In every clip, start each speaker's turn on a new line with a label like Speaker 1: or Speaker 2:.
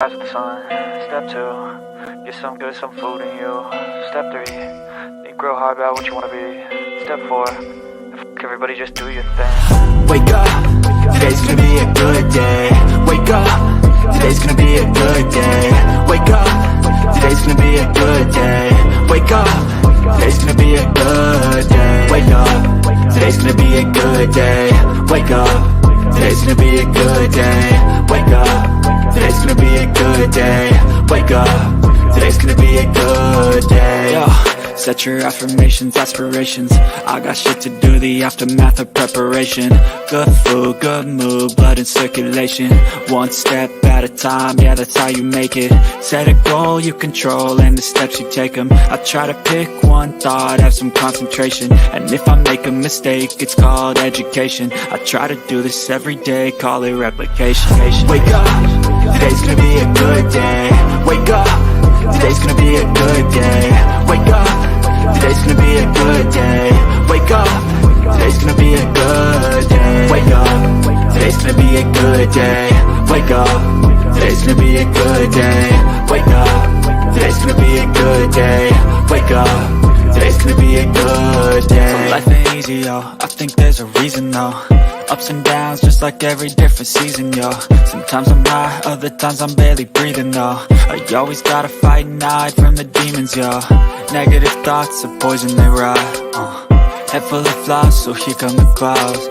Speaker 1: Rise with the sun. Step 2, get some good, some food in you. Step 3, think real hard about what you want to be. Step 4, everybody just do your thing.
Speaker 2: Wake up, today's gonna be a good day. Wake up, today's gonna be a good day. Wake up, today's gonna be a good day. Wake up, today's gonna be a good day. Wake up, today's gonna be a good day. Wake up, today's gonna be a good day. Wake up, today's gonna be a good day. Wake up, today's gonna be a good day. Yo, set your affirmations, aspirations. I got shit to do, the aftermath of preparation. Good food, good mood, blood in circulation. One step at a time, yeah, that's how you make it. Set a goal you control and the steps you take them. I try to pick one thought, have some concentration. And if I make a mistake, it's called education. I try to do this every day, call it replication. Wake up, today's gonna be a good day. Wake up, today's gonna be a good day. Wake up, today's gonna be a good day. Wake up, today's gonna be a good day. Wake up, today's gonna be a good day. Wake up, today's gonna be a good day. Wake up, today's gonna be a good day. Wake up, today's gonna be a good day. So life ain't easy, yo, I think there's a reason though. Ups and downs, just like every different season, yo. Sometimes I'm high, other times I'm barely breathing, though. I always gotta fight and hide from the demons, yo. Negative thoughts are poison, they rot. Head full of flaws, so here come the clouds.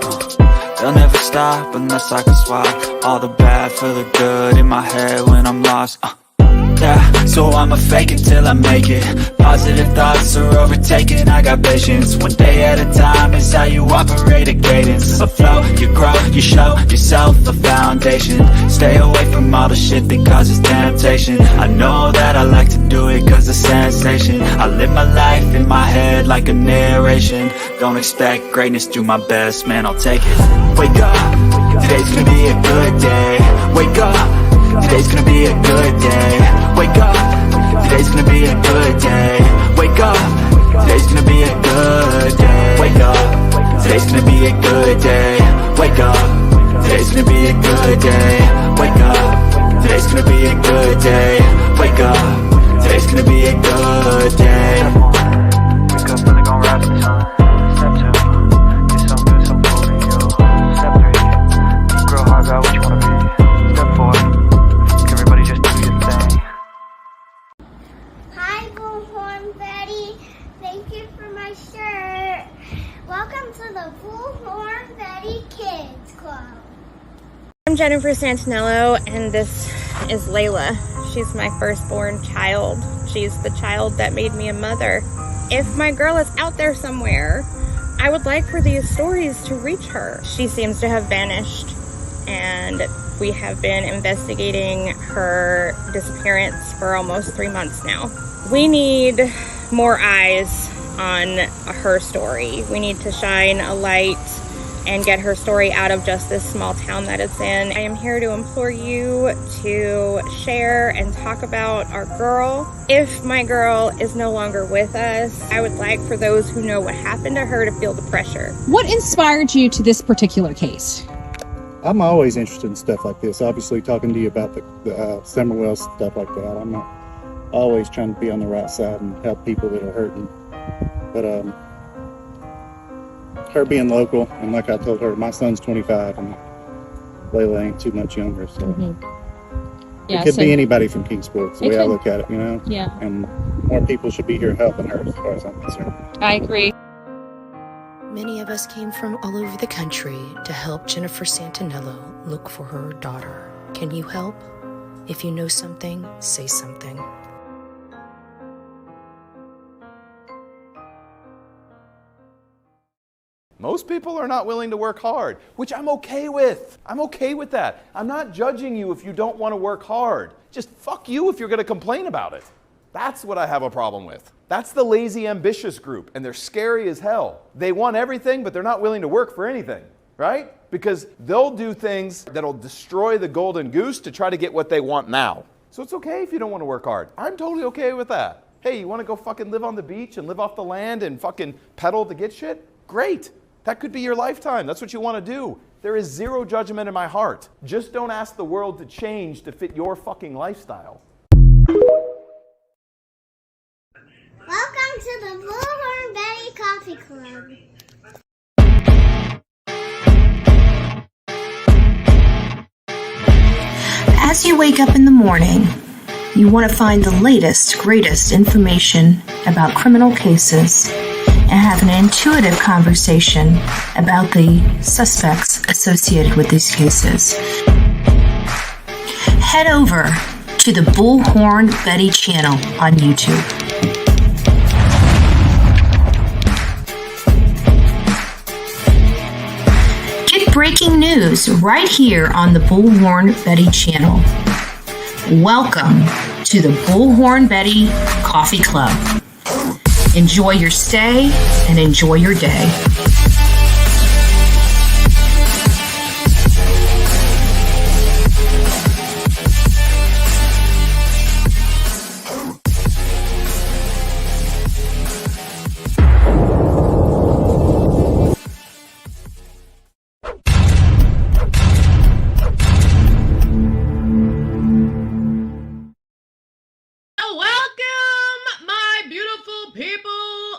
Speaker 2: They'll never stop unless I can swap all the bad for the good in my head when I'm lost. Yeah, so I'ma fake it till I make it. Positive thoughts are overtaken, I got patience. One day at a time is how you operate a cadence. A flow, you grow, you show yourself a foundation. Stay away from all the shit that causes temptation. I know that I like to do it cause it's sensation. I live my life in my head like a narration. Don't expect greatness, do my best, man, I'll take it. Wake up, today's gonna be a good day. Wake up, today's gonna be a good day. Wake up, today's gonna be a good day. Wake up, today's gonna be a good day. Wake up, today's gonna be a good day. Wake up, today's gonna be a good day. Wake up, today's gonna be a good day. Wake up, today's gonna be a good day.
Speaker 1: Wake up, really gon' rise with the sun. Step 2, get some good, some food in you. Step 3, think real hard about what you wanna be. Step 4, everybody just do your thing.
Speaker 3: Hi, Bullhorn Betty. Thank you for my shirt. Welcome to the Bullhorn Betty Kids Club.
Speaker 4: I'm Jennifer Santinello, and this is Layla. She's my firstborn child. She's the child that made me a mother. If my girl is out there somewhere, I would like for these stories to reach her. She seems to have vanished, and we have been investigating her disappearance for almost 3 months now. We need more eyes on her story. We need to shine a light and get her story out of just this small town that it's in. I am here to implore you to share and talk about our girl. If my girl is no longer with us, I would like for those who know what happened to her to feel the pressure.
Speaker 5: What inspired you to this particular case?
Speaker 6: I'm always interested in stuff like this. Obviously, talking to you about the Summerwell stuff like that, I'm not always trying to be on the right side and help people that are hurting. But her being local, and like I told her, my son's 25, and Layla ain't too much younger, so
Speaker 5: Yeah,
Speaker 6: it could
Speaker 5: so
Speaker 6: be anybody from Kingsport. It's the
Speaker 5: it
Speaker 6: way I
Speaker 5: could.
Speaker 6: look at it, you know.
Speaker 5: Yeah,
Speaker 6: And more people should be here helping her, as far as I'm concerned.
Speaker 5: I agree.
Speaker 7: Many of us came from all over the country to help Jennifer Santinello look for her daughter. Can you help? If you know something, say something.
Speaker 8: Most people are not willing to work hard, which I'm okay with. I'm okay with that. I'm not judging you if you don't want to work hard. Just fuck you if you're going to complain about it. That's what I have a problem with. That's the lazy, ambitious group, and they're scary as hell. They want everything, but they're not willing to work for anything, right? Because they'll do things that'll destroy the golden goose to try to get what they want now. So it's okay if you don't want to work hard. I'm totally okay with that. Hey, you want to go fucking live on the beach and live off the land and fucking pedal to get shit? Great. That could be your lifetime. That's what you want to do. There is zero judgment in my heart. Just don't ask the world to change to fit your fucking lifestyle.
Speaker 3: Welcome to the Bullhorn Betty Coffee Club.
Speaker 7: As you wake up in the morning, you want to find the latest, greatest information about criminal cases and have an intuitive conversation about the suspects associated with these cases. Head over to the Bullhorn Betty channel on YouTube. Get breaking news right here on the Bullhorn Betty channel. Welcome to the Bullhorn Betty Coffee Club. Enjoy your stay and enjoy your day.
Speaker 9: Welcome, my beautiful people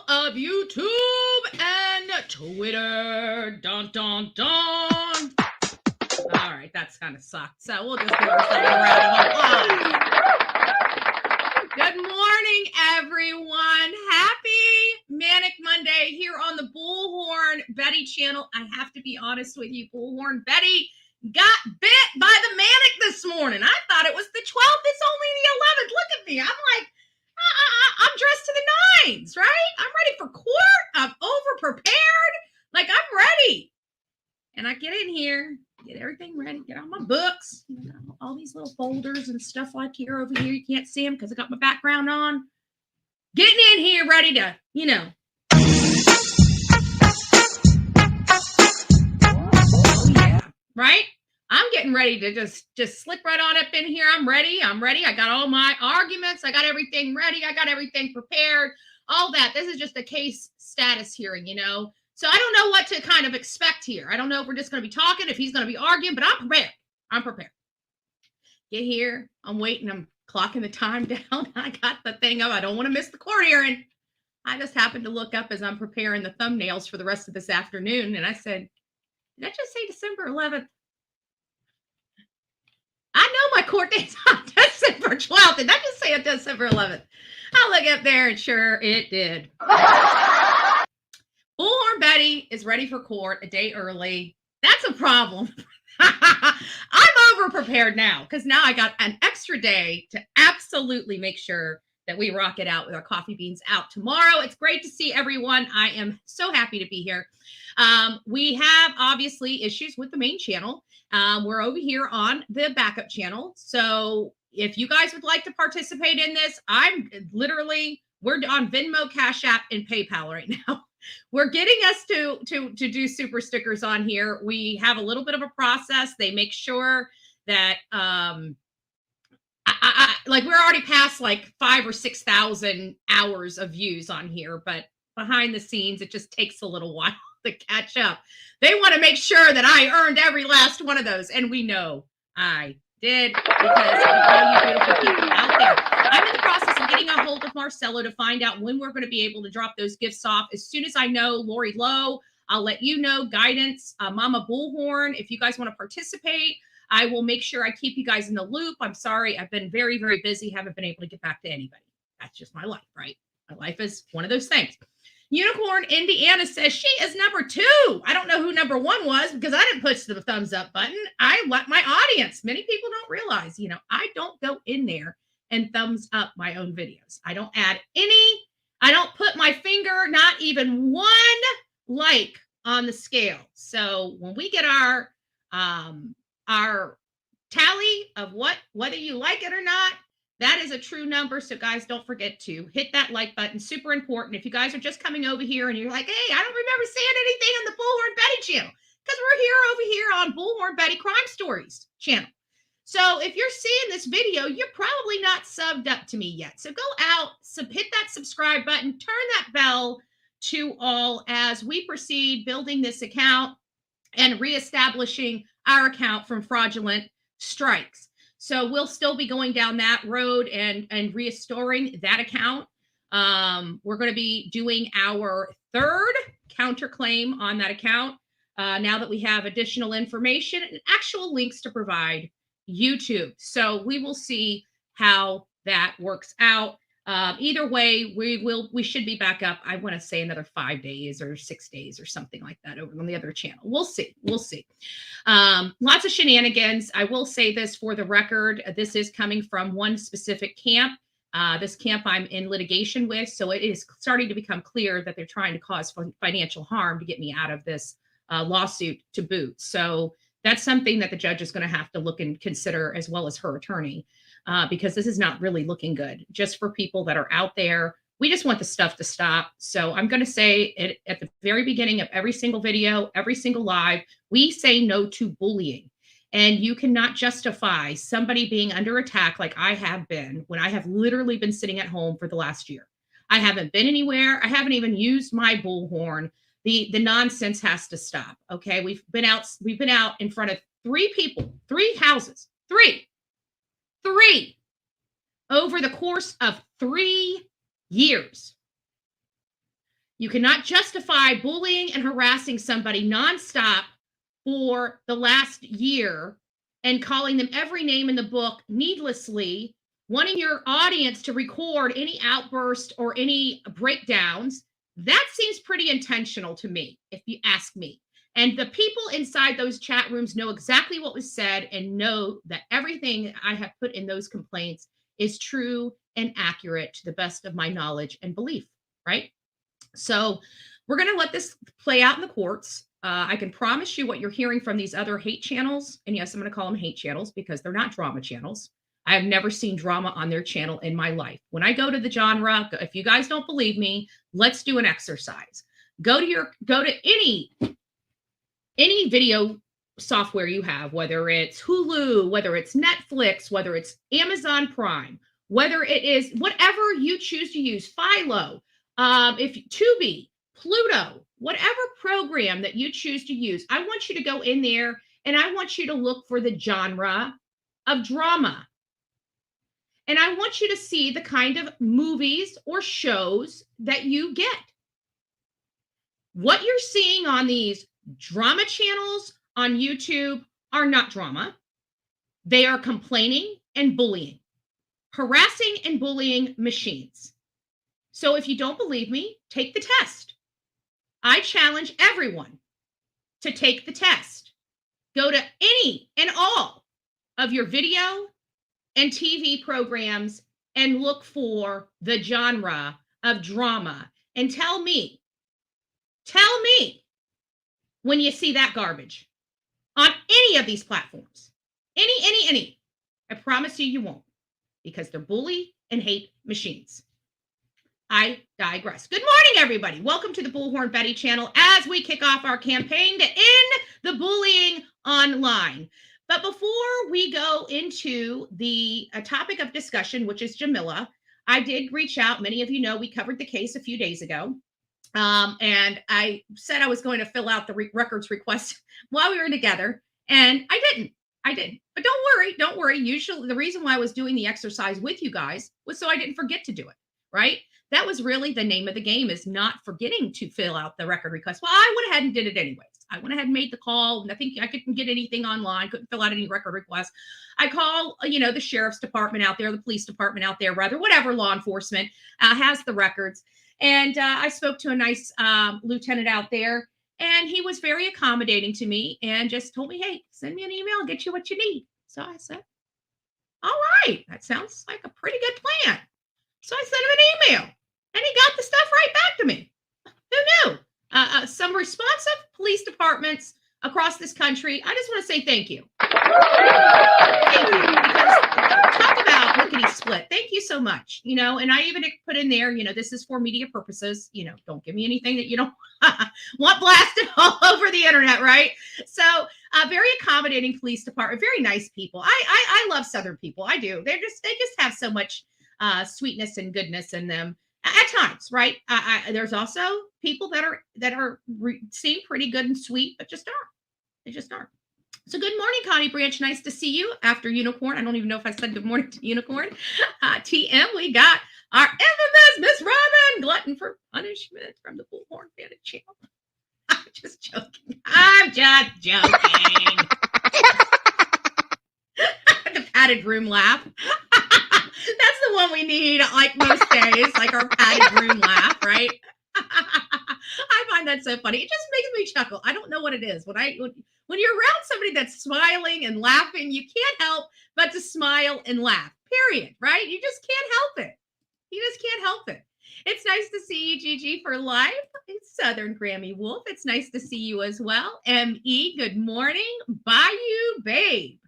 Speaker 9: of YouTube and Twitter. Dun, dun, dun. All right, that's kind of sucked. So we'll just give ourselves a round of applause. Good morning, everyone. Happy Manic Monday here on the Bullhorn Betty channel. I have to be honest with you, Bullhorn Betty got bit by the manic this morning. I thought it was the 12th. It's only the 11th. Look at me. I'm like, I'm dressed to the nines, right? I'm ready for court. I'm over prepared. Like, I'm ready. And I get in here, get everything ready, get all my books, you know, all these little folders and stuff like here over here. You can't see them because I got my background on. Getting in here ready to, you know. Oh, yeah. Right? I'm getting ready to just slip right on up in here. I'm ready. I got all my arguments. I got everything ready. I got everything prepared. All that. This is just a case status hearing, you know. So I don't know what to kind of expect here. I don't know if we're just going to be talking, if he's going to be arguing, but I'm prepared. Get here. I'm waiting. I'm clocking the time down. I got the thing up. I don't want to miss the court hearing. I just happened to look up as I'm preparing the thumbnails for the rest of this afternoon. And I said, did I just say December 11th? I know my court date's on December 12th. Did I just say it December 11th? I'll look up there and sure it did. Bullhorn Betty is ready for court a day early. That's a problem. I'm over prepared now because now I got an extra day to absolutely make sure that we rock it out with our coffee beans out tomorrow. It's great to see everyone. I am so happy to be here. We have obviously issues with the main channel. We're over here on the backup channel. So if you guys would like to participate in this, we're on Venmo, Cash App, and PayPal right now. We're getting us to do super stickers on here. We have a little bit of a process. They make sure that like we're already past like 5,000 or 6,000 hours of views on here, but behind the scenes, it just takes a little while to catch up. They want to make sure that I earned every last one of those, and we know I did because of all you beautiful people out there. I'm in the process of getting a hold of Marcelo to find out when we're going to be able to drop those gifts off. As soon as I know, Lori Lowe, I'll let you know. Guidance, Mama Bullhorn, if you guys want to participate, I will make sure I keep you guys in the loop. I'm sorry, I've been very, very busy. Haven't been able to get back to anybody. That's just my life, right? My life is one of those things. Unicorn Indiana says she is number 2. I don't know who number 1 was because I didn't push the thumbs up button. I let my audience. Many people don't realize, I don't go in there and thumbs up my own videos. I don't add any. I don't put my finger, not even one like on the scale. So when we get our tally of whether you like it or not, that is a true number. So guys, don't forget to hit that like button. Super important. If you guys are just coming over here and you're like, hey, I don't remember seeing anything on the Bullhorn Betty channel, because we're here over here on Bullhorn Betty Crime Stories channel. So if you're seeing this video, you're probably not subbed up to me yet. So go out, hit that subscribe button, turn that bell to all as we proceed building this account. and reestablishing our account from fraudulent strikes. So we'll still be going down that road and restoring that account. We're going to be doing our third counterclaim on that account now that we have additional information and actual links to provide YouTube. So we will see how that works out. Either way, we should be back up. I want to say another 5 days or 6 days or something like that over on the other channel. We'll see. Lots of shenanigans. I will say this for the record. This is coming from one specific camp. This camp I'm in litigation with. So it is starting to become clear that they're trying to cause financial harm to get me out of this lawsuit to boot. So that's something that the judge is going to have to look and consider, as well as her attorney. Because this is not really looking good just for people that are out there. We just want the stuff to stop. So I'm going to say it at the very beginning of every single video, every single live, we say no to bullying. And you cannot justify somebody being under attack like I have been when I have literally been sitting at home for the last year. I haven't been anywhere. I haven't even used my bullhorn. The nonsense has to stop. Okay. We've been out in front of 3 people, 3 houses, 3 over the course of 3 years. You cannot justify bullying and harassing somebody nonstop for the last year and calling them every name in the book needlessly, wanting your audience to record any outburst or any breakdowns. That seems pretty intentional to me, if you ask me. And the people inside those chat rooms know exactly what was said and know that everything I have put in those complaints is true and accurate to the best of my knowledge and belief, right? So we're going to let this play out in the courts. I can promise you what you're hearing from these other hate channels, and yes, I'm going to call them hate channels because they're not drama channels. I have never seen drama on their channel in my life. When I go to the genre, if you guys don't believe me, let's do an exercise. Go to any video software you have, whether it's Hulu, whether it's Netflix, whether it's Amazon Prime, whether it is whatever you choose to use, Philo, if Tubi, Pluto, whatever program that you choose to use, I want you to go in there and I want you to look for the genre of drama. And I want you to see the kind of movies or shows that you get. What you're seeing on these drama channels on YouTube are not drama. They are complaining and bullying, harassing and bullying machines. So if you don't believe me, take the test. I challenge everyone to take the test. Go to any and all of your video and TV programs and look for the genre of drama and tell me when you see that garbage on any of these platforms, any, I promise you won't, because they're bully and hate machines. I digress. Good morning, everybody. Welcome to the Bullhorn Betty channel as we kick off our campaign to end the bullying online. But before we go into the topic of discussion, which is Jamilla, I did reach out. Many of you know we covered the case a few days ago. And I said I was going to fill out the records request while we were together, and I didn't. But don't worry. Usually the reason why I was doing the exercise with you guys was so I didn't forget to do it, right? That was really the name of the game, is not forgetting to fill out the record request. Well, I went ahead and did it anyways. I went ahead and made the call, and I think I couldn't get anything online, couldn't fill out any record requests. I call, the sheriff's department out there, the police department out there, rather, whatever law enforcement has the records. And I spoke to a nice lieutenant out there, and he was very accommodating to me and just told me, hey, send me an email, I'll get you what you need. So I said, all right, that sounds like a pretty good plan. So I sent him an email, and he got the stuff right back to me. Who knew? Some responsive police departments across this country. I just want to say thank you. Thank you. Because talk about lickety split. Thank you so much. And I even put in there, this is for media purposes. Don't give me anything that you don't want blasted all over the internet, right? So very accommodating police department, very nice people. I love Southern people. I do. They just have so much sweetness and goodness in them at times, right? There's also people that seem pretty good and sweet, but just aren't. They just are. So good morning, Connie Branch. Nice to see you after Unicorn. I don't even know if I said good morning to Unicorn. TM, we got our infamous Miss Robin, glutton for punishment from the Bullhorn Family channel. I'm just joking. The padded room laugh. That's the one we need, like most days, like our padded room laugh, right? I find that so funny. It just makes me chuckle. I don't know what it is. When you're around somebody that's smiling and laughing, you can't help but to smile and laugh. Period. Right? You just can't help it. You just can't help it. It's nice to see you, Gigi, for life. It's Southern Grammy Wolf. It's nice to see you as well. M.E., good morning. Bayou Babe.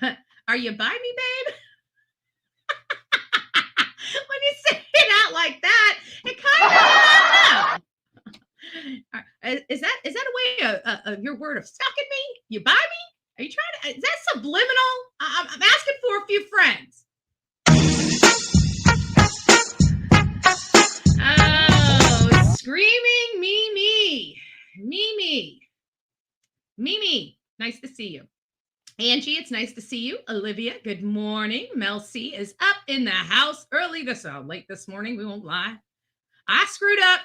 Speaker 9: Are you by me, babe? When you say it out like that, it kind of, is that a way of your word of stalking me? You buy me? Are you trying to, is that subliminal? I'm asking for a few friends. Oh, screaming Mimi. Nice to see you. Angie, it's nice to see you. Olivia, good morning. Mel C is up in the house early late this morning. We won't lie. I screwed up,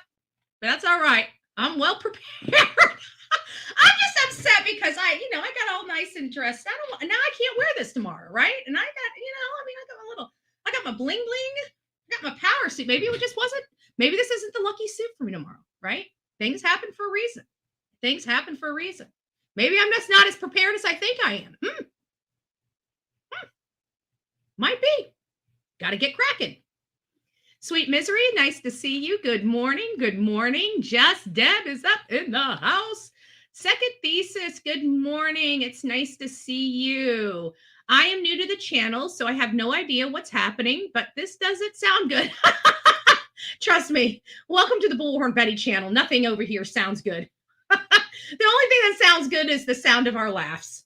Speaker 9: but that's all right. I'm well prepared. I'm just upset because I got all nice and dressed. Now I can't wear this tomorrow, right? And I got my bling bling. I got my power suit. Maybe this isn't the lucky suit for me tomorrow, right? Things happen for a reason. Maybe I'm just not as prepared as I think I am. Might be. Got to get cracking. Sweet Misery, nice to see you. Good morning. Just Deb is up in the house. Second Thesis, good morning. It's nice to see you. I am new to the channel, so I have no idea what's happening, but this doesn't sound good. Trust me. Welcome to the Bullhorn Betty channel. Nothing over here sounds good. The only thing that sounds good is the sound of our laughs.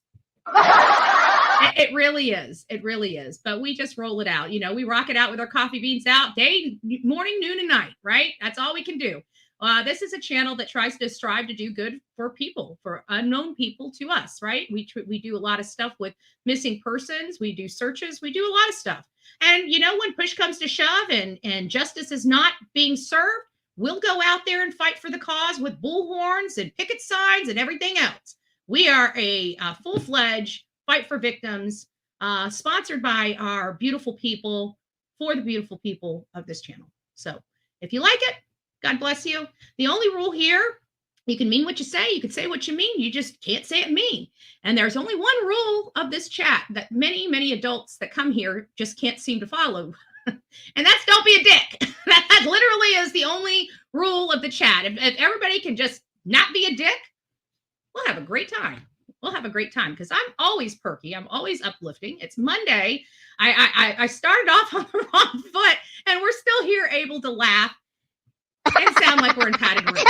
Speaker 9: It really is. But we just roll it out. We rock it out with our coffee beans out day, morning, noon, and night, right? That's all we can do. This is a channel that tries to strive to do good for people, for unknown people to us, right? We do a lot of stuff with missing persons. We do searches. We do a lot of stuff. And, when push comes to shove and justice is not being served, we'll go out there and fight for the cause with bullhorns and picket signs and everything else. We are a full-fledged fight for victims, sponsored by our beautiful people for the beautiful people of this channel. So if you like it, God bless you. The only rule here, you can mean what you say. You can say what you mean. You just can't say it mean. And there's only one rule of this chat that many, many adults that come here just can't seem to follow. And that's don't be a dick. That literally is the only rule of the chat. If everybody can just not be a dick, we'll have a great time. Because I'm always perky. I'm always uplifting. It's Monday. I started off on the wrong foot, and we're still here able to laugh and sound like we're in padded rooms.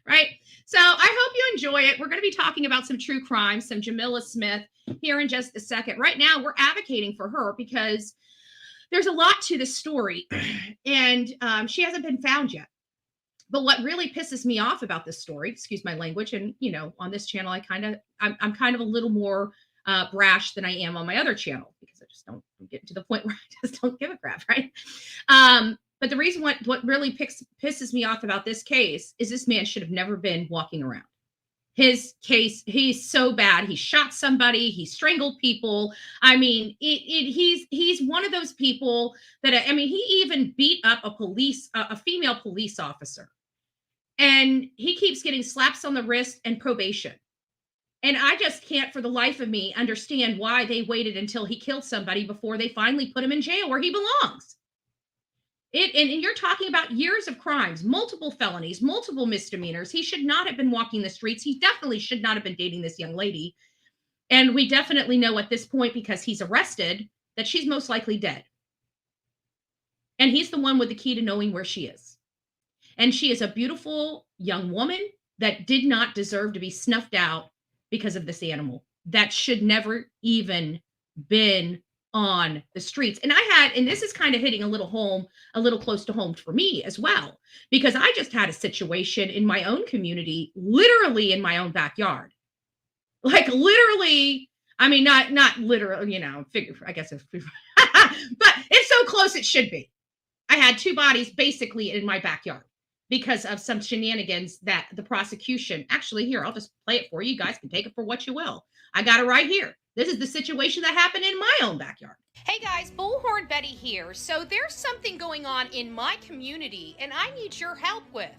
Speaker 9: Right? So I hope you enjoy it. We're going to be talking about some true crime, some Jamila Smith here in just a second. Right now, we're advocating for her because there's a lot to the story, and she hasn't been found yet. But what really pisses me off about this story, excuse my language, and on this channel, I'm kind of a little more brash than I am on my other channel because I just don't get to the point where I just don't give a crap, right? But the reason what really pisses me off about this case is this man should have never been walking around. His case, he's so bad. He shot somebody. He strangled people. I mean, he's one of those people that, he even beat up a female police officer. And he keeps getting slaps on the wrist and probation. And I just can't for the life of me understand why they waited until he killed somebody before they finally put him in jail where he belongs. And you're talking about years of crimes, multiple felonies, multiple misdemeanors. He should not have been walking the streets. He definitely should not have been dating this young lady. And we definitely know at this point, because he's arrested, that she's most likely dead. And he's the one with the key to knowing where she is. And she is a beautiful young woman that did not deserve to be snuffed out because of this animal that should never even been on the streets. And this is kind of hitting a little close to home for me as well, because I just had a situation in my own community, literally in my own backyard. Like literally, I mean, not literally, figure, I guess, but it's so close it should be. I had 2 bodies basically in my backyard because of some shenanigans that the prosecution, actually, here, I'll just play it for you. You guys can take it for what you will. I got it right here. This is the situation that happened in my own backyard.
Speaker 10: Hey guys, Bullhorn Betty here. So there's something going on in my community and I need your help with.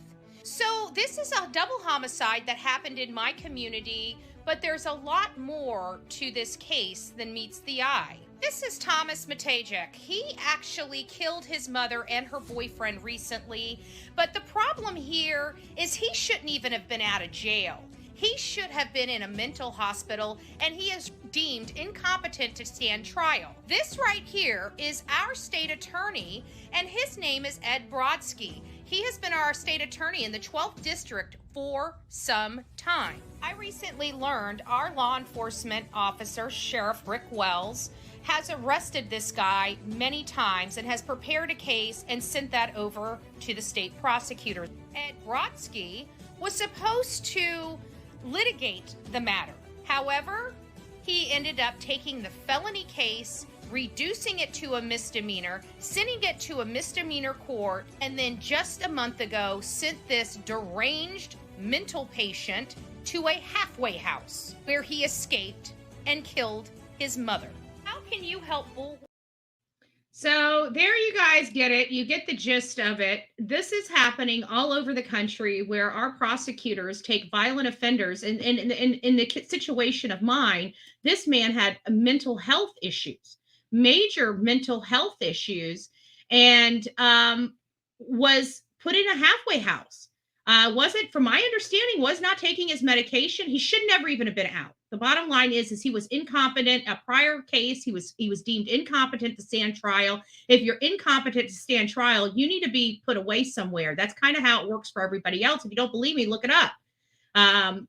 Speaker 10: So this is a double homicide that happened in my community, but there's a lot more to this case than meets the eye. This is Thomas Matajek. He actually killed his mother and her boyfriend recently, but the problem here is he shouldn't even have been out of jail. He should have been in a mental hospital, and he is deemed incompetent to stand trial. This right here is our state attorney, and his name is Ed Brodsky. He has been our state attorney in the 12th district for some time. I recently learned our law enforcement officer, Sheriff Rick Wells, has arrested this guy many times and has prepared a case and sent that over to the state prosecutor. Ed Brodsky was supposed to litigate the matter. However, he ended up taking the felony case, reducing it to a misdemeanor, sending it to a misdemeanor court, and then just a month ago sent this deranged mental patient to a halfway house where he escaped and killed his mother. How can you help Bullhorn?
Speaker 9: So there you guys get it. You get the gist of it. This is happening all over the country where our prosecutors take violent offenders. And in the situation of mine, this man had mental health issues, major mental health issues, and was put in a halfway house. Wasn't, from my understanding, was not taking his medication. He should never even have been out. The bottom line is he was incompetent. A prior case, he was deemed incompetent to stand trial. If you're incompetent to stand trial, you need to be put away somewhere. That's kind of how it works for everybody else. If you don't believe me, look it up.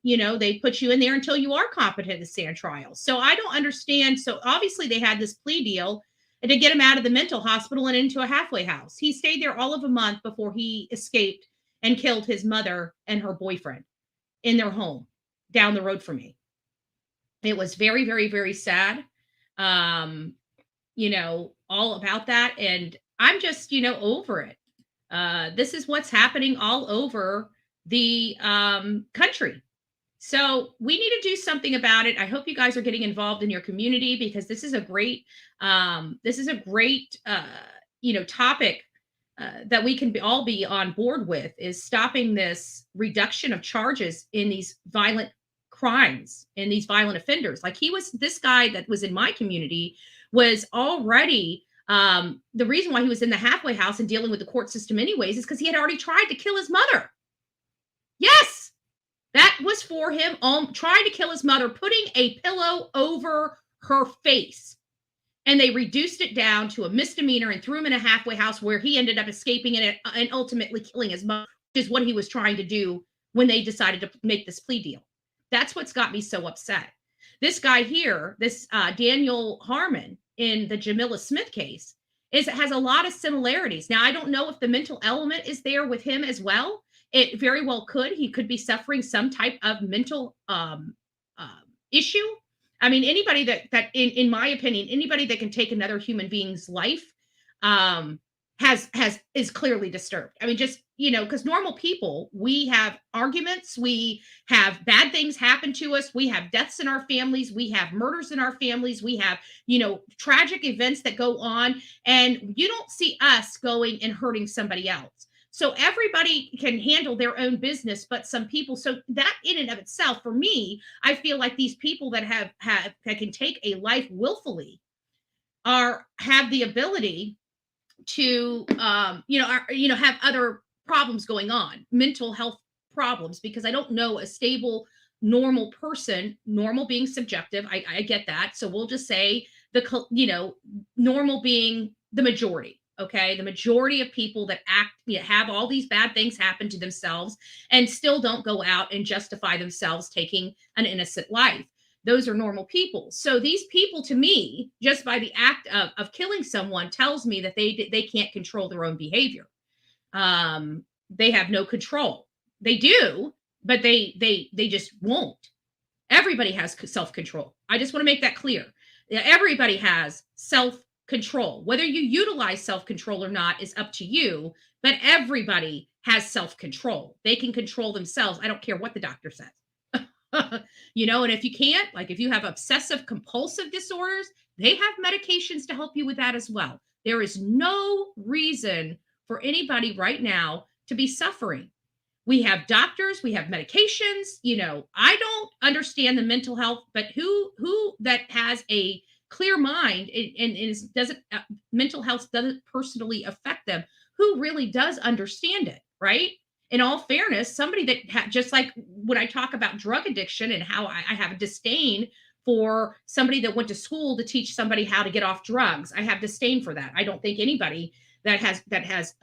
Speaker 9: They put you in there until you are competent to stand trial. So I don't understand. So obviously they had this plea deal to get him out of the mental hospital and into a halfway house. He stayed there all of a month before he escaped and killed his mother and her boyfriend in their home down the road from me. It was very, very, very sad, all about that. And I'm just, over it. This is what's happening all over the country. So we need to do something about it. I hope you guys are getting involved in your community, because this is a great, topic that we can all be on board with, is stopping this reduction of charges in these violent crimes and these violent offenders. Like this guy that was in my community was already, the reason why he was in the halfway house and dealing with the court system anyways is because he had already tried to kill his mother. Yes, that was for him, trying to kill his mother, putting a pillow over her face. And they reduced it down to a misdemeanor and threw him in a halfway house where he ended up escaping and ultimately killing his mother, which is what he was trying to do when they decided to make this plea deal. That's what's got me so upset. This guy here, this Daniel Harmon in the Jamila Smith case, has a lot of similarities. Now, I don't know if the mental element is there with him as well. It very well could. He could be suffering some type of mental issue. I mean, anybody that in my opinion, anybody that can take another human being's life is clearly disturbed. I mean, just, because normal people, we have arguments, we have bad things happen to us, we have deaths in our families, we have murders in our families, we have, tragic events that go on, and you don't see us going and hurting somebody else. So everybody can handle their own business, but some people, so that in and of itself, for me, I feel like these people that that can take a life willfully have the ability to, have other problems going on, mental health problems, because I don't know a stable, normal person, normal being subjective. I get that. So we'll just say normal being the majority. Okay. The majority of people that have all these bad things happen to themselves and still don't go out and justify themselves taking an innocent life. those are normal people. So these people, to me, just by the act of killing someone, tells me that they can't control their own behavior. They have no control. They do, but they just won't. Everybody has self-control. I just want to make that clear. Everybody has self-control. Whether you utilize self-control or not is up to you, but everybody has self-control. They can control themselves. I don't care what the doctor says. And if you can't, like if you have obsessive compulsive disorders, they have medications to help you with that as well. There is no reason for anybody right now to be suffering. We have doctors, we have medications. I don't understand the mental health, but who that has a clear mind and doesn't mental health doesn't personally affect them, who really does understand it, right? In all fairness, somebody that just like when I talk about drug addiction and how I have a disdain for somebody that went to school to teach somebody how to get off drugs. I have disdain for that. I don't think anybody that has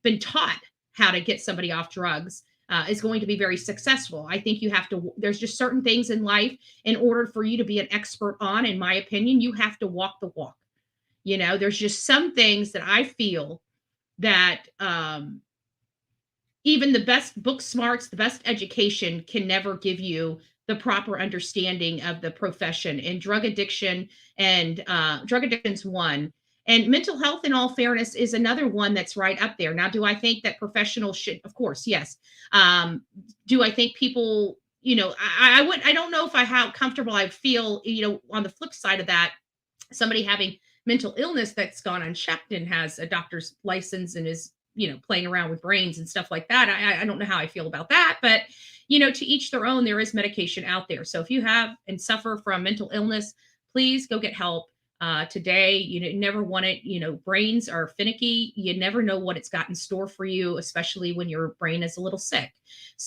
Speaker 9: been taught how to get somebody off drugs is going to be very successful. I think you have to, there's just certain things in life in order for you to be an expert on, in my opinion, you have to walk the walk. There's just some things that I feel that even the best book smarts, the best education can never give you the proper understanding of the profession. And drug addiction and drug addiction's one. And mental health, in all fairness, is another one that's right up there. Now, do I think that professionals should? Of course, yes. Do I think people, I don't know how comfortable I feel, on the flip side of that, somebody having mental illness that's gone unchecked and has a doctor's license and is, playing around with brains and stuff like that. I don't know how I feel about that, but, to each their own. There is medication out there. So if you have and suffer from mental illness, please go get help. Today, you never want it. Brains are finicky. You never know what it's got in store for you, especially when your brain is a little sick.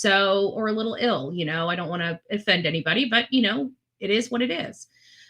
Speaker 9: Or a little ill, I don't want to offend anybody, but it is what it is.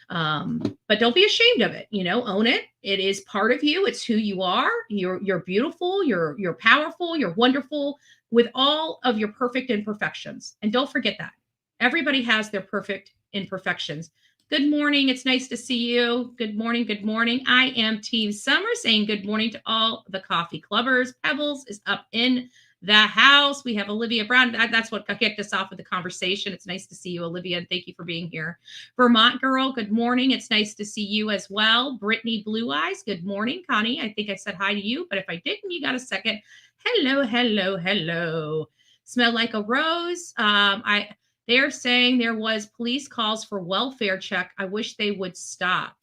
Speaker 9: But don't be ashamed of it, own it. It is part of you. It's who you are. You're beautiful. You're powerful. You're wonderful with all of your perfect imperfections. And don't forget that everybody has their perfect imperfections. Good morning. It's nice to see you. Good morning. Good morning. I am Team Summer saying good morning to all the coffee clubbers. Pebbles is up in the house. We have Olivia Brown. That's what kicked us off with the conversation. It's nice to see you, Olivia, and thank you for being here. Vermont Girl, good morning. It's nice to see you as well. Brittany Blue Eyes, good morning. Connie, I think I said hi to you, but if I didn't, you got a second. Hello, hello, hello. Smell like a rose. They're saying there was police calls for welfare check. I wish they would stop.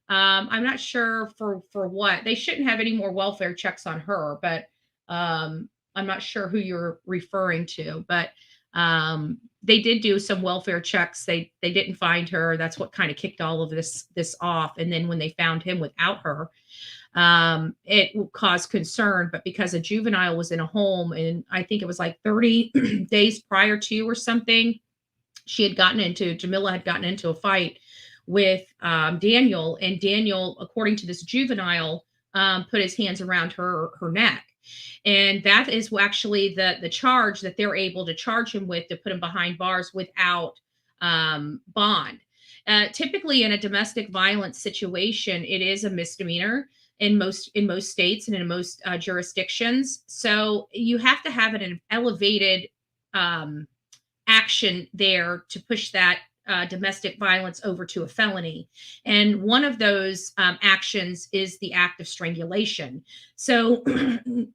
Speaker 9: I'm not sure for what. They shouldn't have any more welfare checks on her, but I'm not sure who you're referring to. But they did do some welfare checks. They didn't find her. That's what kind of kicked all of this off. And then when they found him without her, it caused concern. But because a juvenile was in a home, and I think it was like 30 days prior to or something, Jamilla had gotten into a fight with Daniel, and Daniel, according to this juvenile, put his hands around her neck. And that is actually the charge that they're able to charge him with, to put him behind bars without bond. Typically in a domestic violence situation, it is a misdemeanor in most states and in most jurisdictions. So you have to have an elevated action there to push that domestic violence over to a felony. And one of those actions is the act of strangulation. So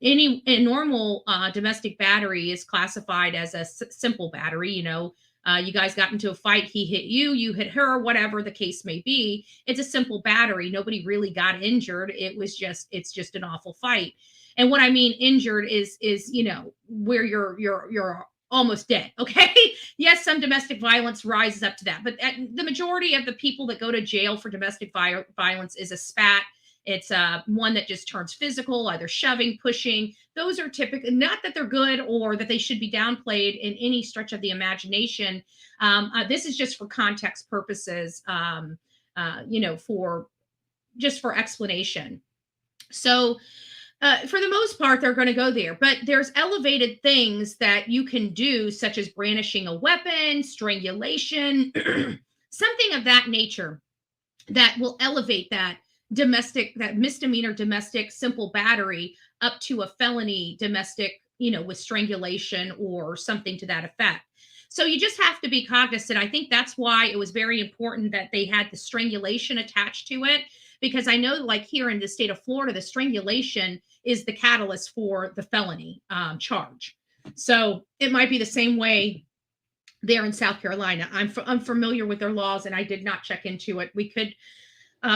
Speaker 9: any normal domestic battery is classified as a simple battery. You guys got into a fight, he hit you, you hit her, whatever the case may be. It's a simple battery. Nobody really got injured. It's just an awful fight. And what I mean injured is where you're almost dead. Okay. Yes, some domestic violence rises up to that, but the majority of the people that go to jail for domestic violence is a spat. It's one that just turns physical, either shoving, pushing. Those are typically, not that they're good or that they should be downplayed in any stretch of the imagination. This is just for context purposes, for explanation. So for the most part, they're going to go there, but there's elevated things that you can do, such as brandishing a weapon, strangulation, something of that nature that will elevate that misdemeanor domestic simple battery up to a felony domestic, with strangulation or something to that effect. So you just have to be cognizant. I think that's why it was very important that they had the strangulation attached to it, because I know, like here in the state of Florida, the strangulation is the catalyst for the felony charge. So it might be the same way there in South Carolina. I'm familiar with their laws, and I did not check into it. We could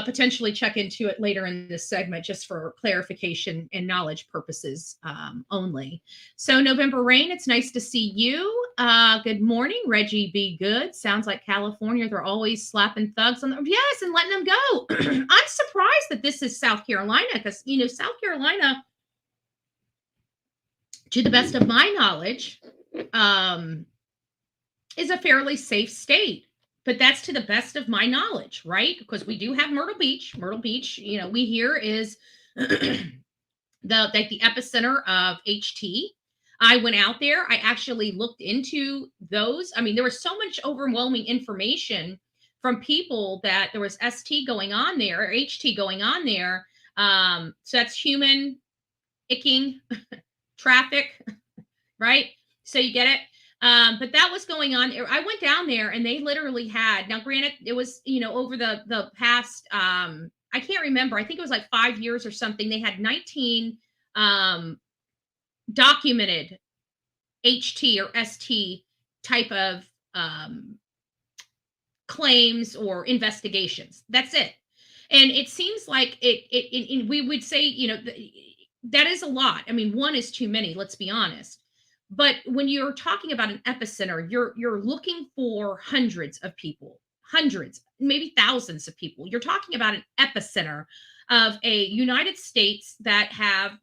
Speaker 9: potentially check into it later in this segment just for clarification and knowledge purposes only. So November Rain, it's nice to see you. Good morning, Reggie B. Good. Sounds like California, they're always slapping thugs on them. Yes, and letting them go. I'm surprised that this is South Carolina because, South Carolina, to the best of my knowledge, is a fairly safe state. But that's to the best of my knowledge, right? Because we do have Myrtle Beach. Myrtle Beach, we hear is the epicenter of HT. I went out there. I actually looked into those. I mean, there was so much overwhelming information from people that there was ST going on there, or HT going on there. So that's human icking, traffic, right? So you get it? But that was going on. I went down there and they literally had, now granted, it was, over the past, I can't remember. I think it was like 5 years or something. They had 19 documented HT or ST type of claims or investigations. That's it. And it seems like we would say, that is a lot. I mean, one is too many, let's be honest. But when you're talking about an epicenter, you're looking for hundreds of people, hundreds, maybe thousands of people. You're talking about an epicenter of a United States that have,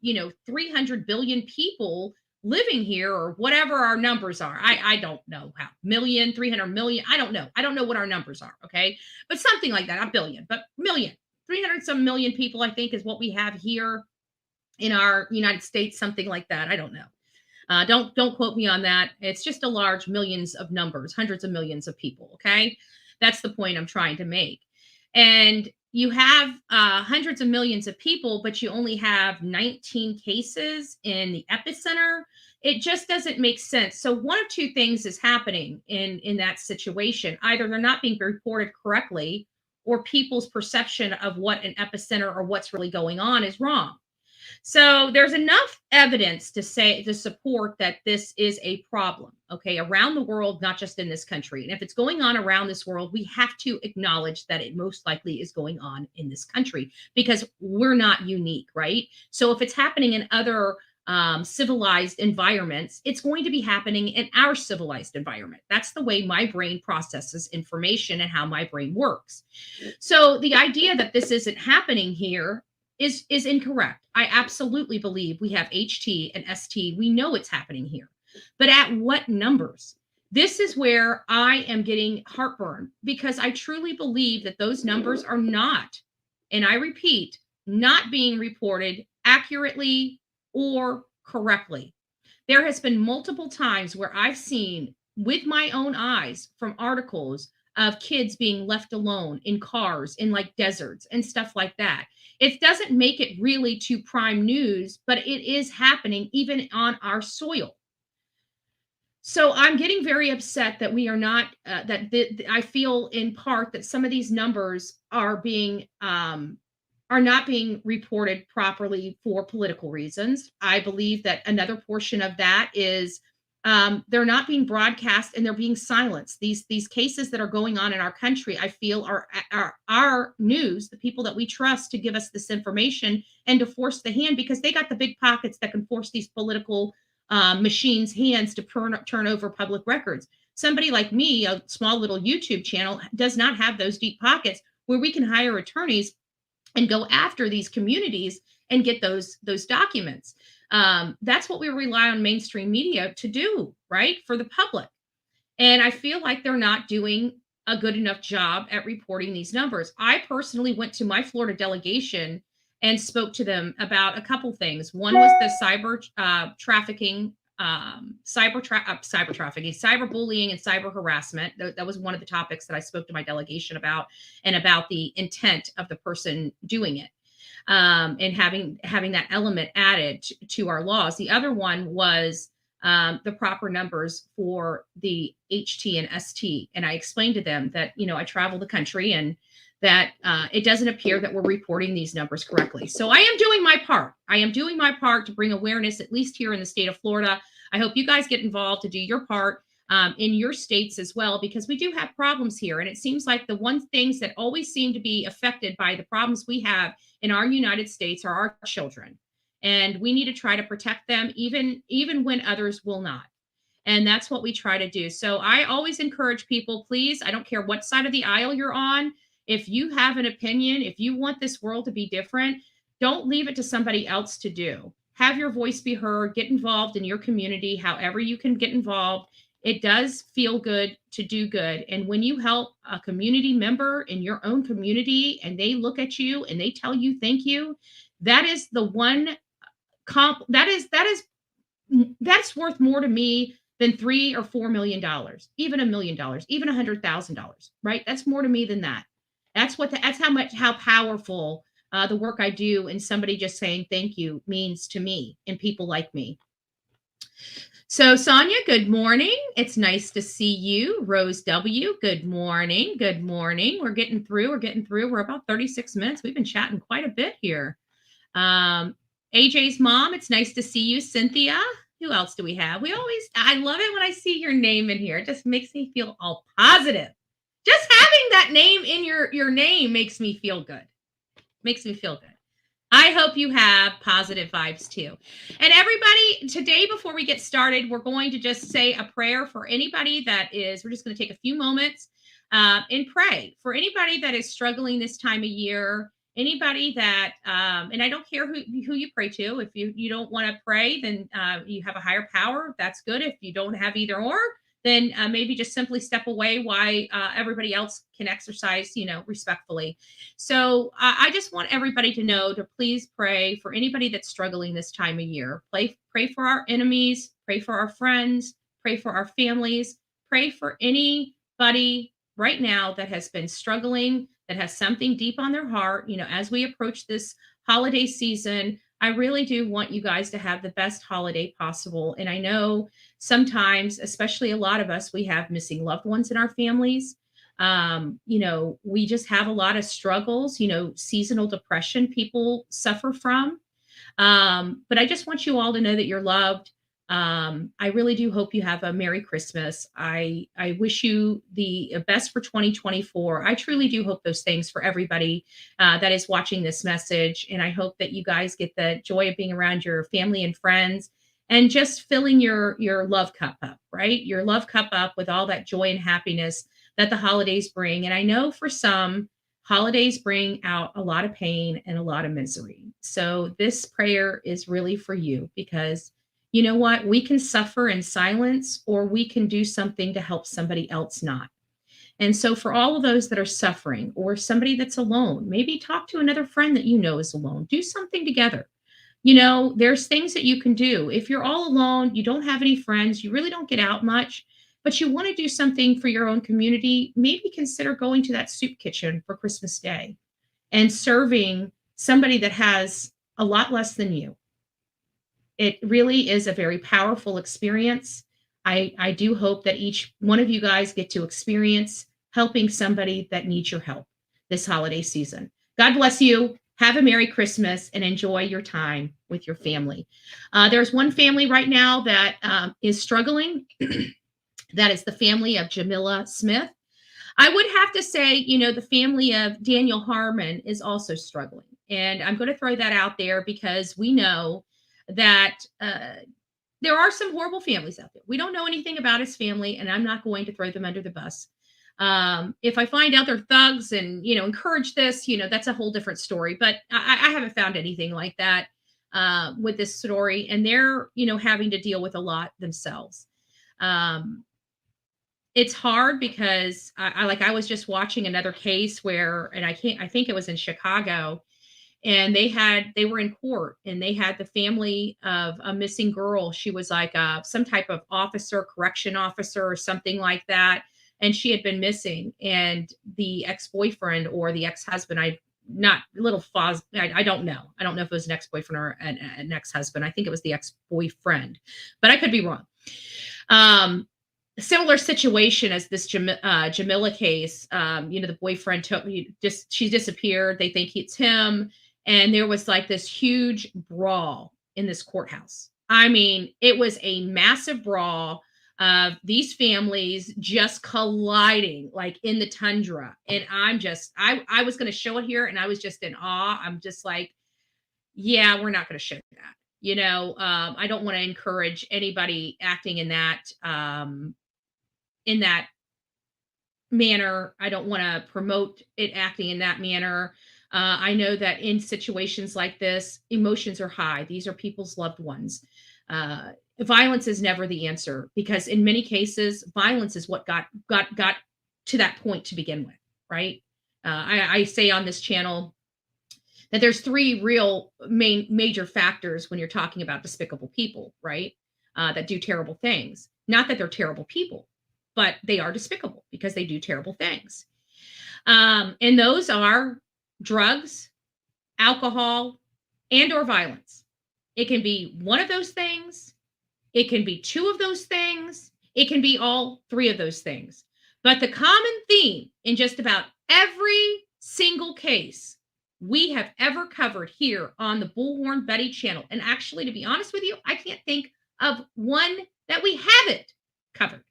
Speaker 9: 300 billion people living here, or whatever our numbers are. I don't know how, 300 million. I don't know. I don't know what our numbers are. Okay. But something like that, not billion, but million, 300 some million people, I think is what we have here in our United States, something like that. I don't know. Don't quote me on that. It's just a large millions of numbers, hundreds of millions of people. Okay. That's the point I'm trying to make. And you have hundreds of millions of people, but you only have 19 cases in the epicenter. It just doesn't make sense. So one of two things is happening in that situation. Either they're not being reported correctly, or people's perception of what an epicenter or what's really going on is wrong. So there's enough evidence to support that this is a problem, okay, around the world, not just in this country. And if it's going on around this world, we have to acknowledge that it most likely is going on in this country because we're not unique, right? So if it's happening in other civilized environments, it's going to be happening in our civilized environment. That's the way my brain processes information and how my brain works. So the idea that this isn't happening here is incorrect. I absolutely believe we have HT and ST. We know it's happening here, but at what numbers? This is where I am getting heartburn because I truly believe that those numbers are not, and I repeat, not being reported accurately or correctly. There has been multiple times where I've seen with my own eyes from articles of kids being left alone in cars in like deserts and stuff like that. It doesn't make it really to prime news, but it is happening even on our soil. So I'm getting very upset that we are not, I feel in part that some of these numbers are not being reported properly for political reasons. I believe that another portion of that is they're not being broadcast and they're being silenced. These cases that are going on in our country, I feel are our news, the people that we trust to give us this information and to force the hand because they got the big pockets that can force these political machines' hands to turn over public records. Somebody like me, a small little YouTube channel, does not have those deep pockets where we can hire attorneys and go after these communities and get those documents. That's what we rely on mainstream media to do, right? For the public. And I feel like they're not doing a good enough job at reporting these numbers. I personally went to my Florida delegation and spoke to them about a couple things. One was the cyber trafficking cyber trafficking, cyberbullying, and cyber harassment. That was one of the topics that I spoke to my delegation about, and about the intent of the person doing it, and having that element added to our laws. The other one was the proper numbers for the HT and ST. And I explained to them that, I travel the country, and that it doesn't appear that we're reporting these numbers correctly. So I am doing my part. I am doing my part to bring awareness, at least here in the state of Florida. I hope you guys get involved to do your part in your states as well, because we do have problems here. And it seems like the one things that always seem to be affected by the problems we have in our United States are our children. And we need to try to protect them, even when others will not. And that's what we try to do. So I always encourage people, please, I don't care what side of the aisle you're on. If you have an opinion, if you want this world to be different, don't leave it to somebody else to do. Have your voice be heard, get involved in your community, however you can get involved. It does feel good to do good. And when you help a community member in your own community and they look at you and they tell you thank you, that is the one that's worth more to me than $3 or $4 million, even $1 million, even $100,000, right? That's more to me than that. That's how powerful the work I do, and somebody just saying thank you means to me and people like me. So Sonia, good morning. It's nice to see you. Rose W, good morning. Good morning. We're getting through. We're about 36 minutes. We've been chatting quite a bit here. AJ's mom, it's nice to see you. Cynthia, who else do we have? I love it when I see your name in here. It just makes me feel all positive. Just having that name in your name makes me feel good. I hope you have positive vibes too. And everybody, today, before we get started, we're going to just say a prayer for anybody we're just going to take a few moments and pray for anybody that is struggling this time of year. Anybody that, and I don't care who you pray to. If you don't want to pray, then you have a higher power. That's good. If you don't have either or, then maybe just simply step away while everybody else can exercise, respectfully. So I just want everybody to know to please pray for anybody that's struggling this time of year. Pray for our enemies, pray for our friends, pray for our families, pray for anybody right now that has been struggling, that has something deep on their heart. As we approach this holiday season, I really do want you guys to have the best holiday possible. And I know sometimes, especially a lot of us, we have missing loved ones in our families. We just have a lot of struggles, seasonal depression people suffer from. But I just want you all to know that you're loved. I really do hope you have a Merry Christmas. I wish you the best for 2024. I truly do hope those things for everybody that is watching this message. And I hope that you guys get the joy of being around your family and friends and just filling your love cup up, right? Your love cup up with all that joy and happiness that the holidays bring. And I know for some, holidays bring out a lot of pain and a lot of misery. So this prayer is really for you, because you know what? We can suffer in silence, or we can do something to help somebody else not. And so for all of those that are suffering, or somebody that's alone, maybe talk to another friend that you know is alone. Do something together. There's things that you can do. If you're all alone, you don't have any friends, you really don't get out much, but you want to do something for your own community, maybe consider going to that soup kitchen for Christmas Day and serving somebody that has a lot less than you. It really is a very powerful experience. I do hope that each one of you guys get to experience helping somebody that needs your help this holiday season. God bless you. Have a Merry Christmas and enjoy your time with your family. There's one family right now that is struggling. That is the family of Jamila Smith. I would have to say, the family of Daniel Harmon is also struggling. And I'm going to throw that out there because we know that there are some horrible families out there. We don't know anything about his family, and I'm not going to throw them under the bus. If I find out they're thugs and, encourage this, that's a whole different story. But I haven't found anything like that with this story. And they're, having to deal with a lot themselves. It's hard because I was just watching another case where, and I think it was in Chicago, and they were in court, and they had the family of a missing girl. She was like some type of officer, correction officer or something like that, and she had been missing. And the ex-boyfriend or the ex-husband, I don't know if it was an ex-boyfriend or an ex-husband. I think it was the ex-boyfriend, but I could be wrong. Similar situation as this Jamilla case. The boyfriend she disappeared. They think it's him. And there was like this huge brawl in this courthouse. I mean, it was a massive brawl of these families just colliding like in the tundra. And I was going to show it here, and I was just in awe. I'm just like, yeah, we're not going to show that. I don't want to encourage anybody acting in that manner. I don't want to promote it acting in that manner. I know that in situations like this, emotions are high. These are people's loved ones. Violence is never the answer, because in many cases, violence is what got to that point to begin with, right? I say on this channel that there's three real major factors when you're talking about despicable people, right? That do terrible things. Not that they're terrible people, but they are despicable because they do terrible things. And those are drugs, alcohol, and or violence. It can be one of those things. It can be two of those things. It can be all three of those things. But the common theme in just about every single case we have ever covered here on the Bullhorn Betty channel, and actually, to be honest with you, I can't think of one that we haven't covered.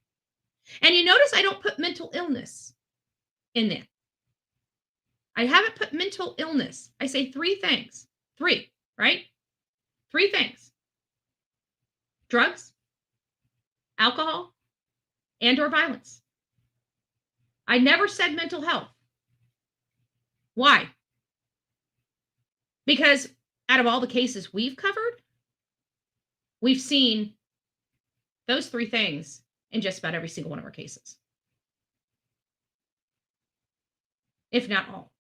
Speaker 9: And you notice I don't put mental illness in there. I haven't put mental illness. I say three things. Three, right? Three things. Drugs, alcohol, and or violence. I never said mental health. Why? Because out of all the cases we've covered, we've seen those three things in just about every single one of our cases, if not all.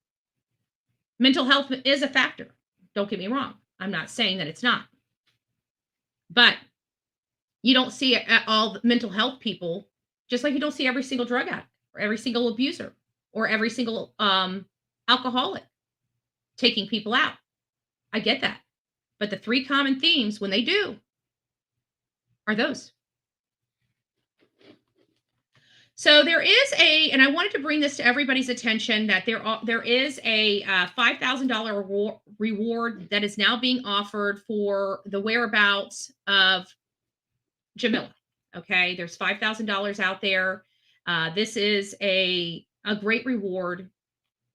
Speaker 9: Mental health is a factor. Don't get me wrong. I'm not saying that it's not. But you don't see all mental health people, just like you don't see every single drug addict or every single abuser or every single alcoholic taking people out. I get that. But the three common themes, when they do, are those. So there is and I wanted to bring this to everybody's attention, that there is a $5,000 reward that is now being offered for the whereabouts of Jamilla. Okay, there's $5,000 out there. This is a great reward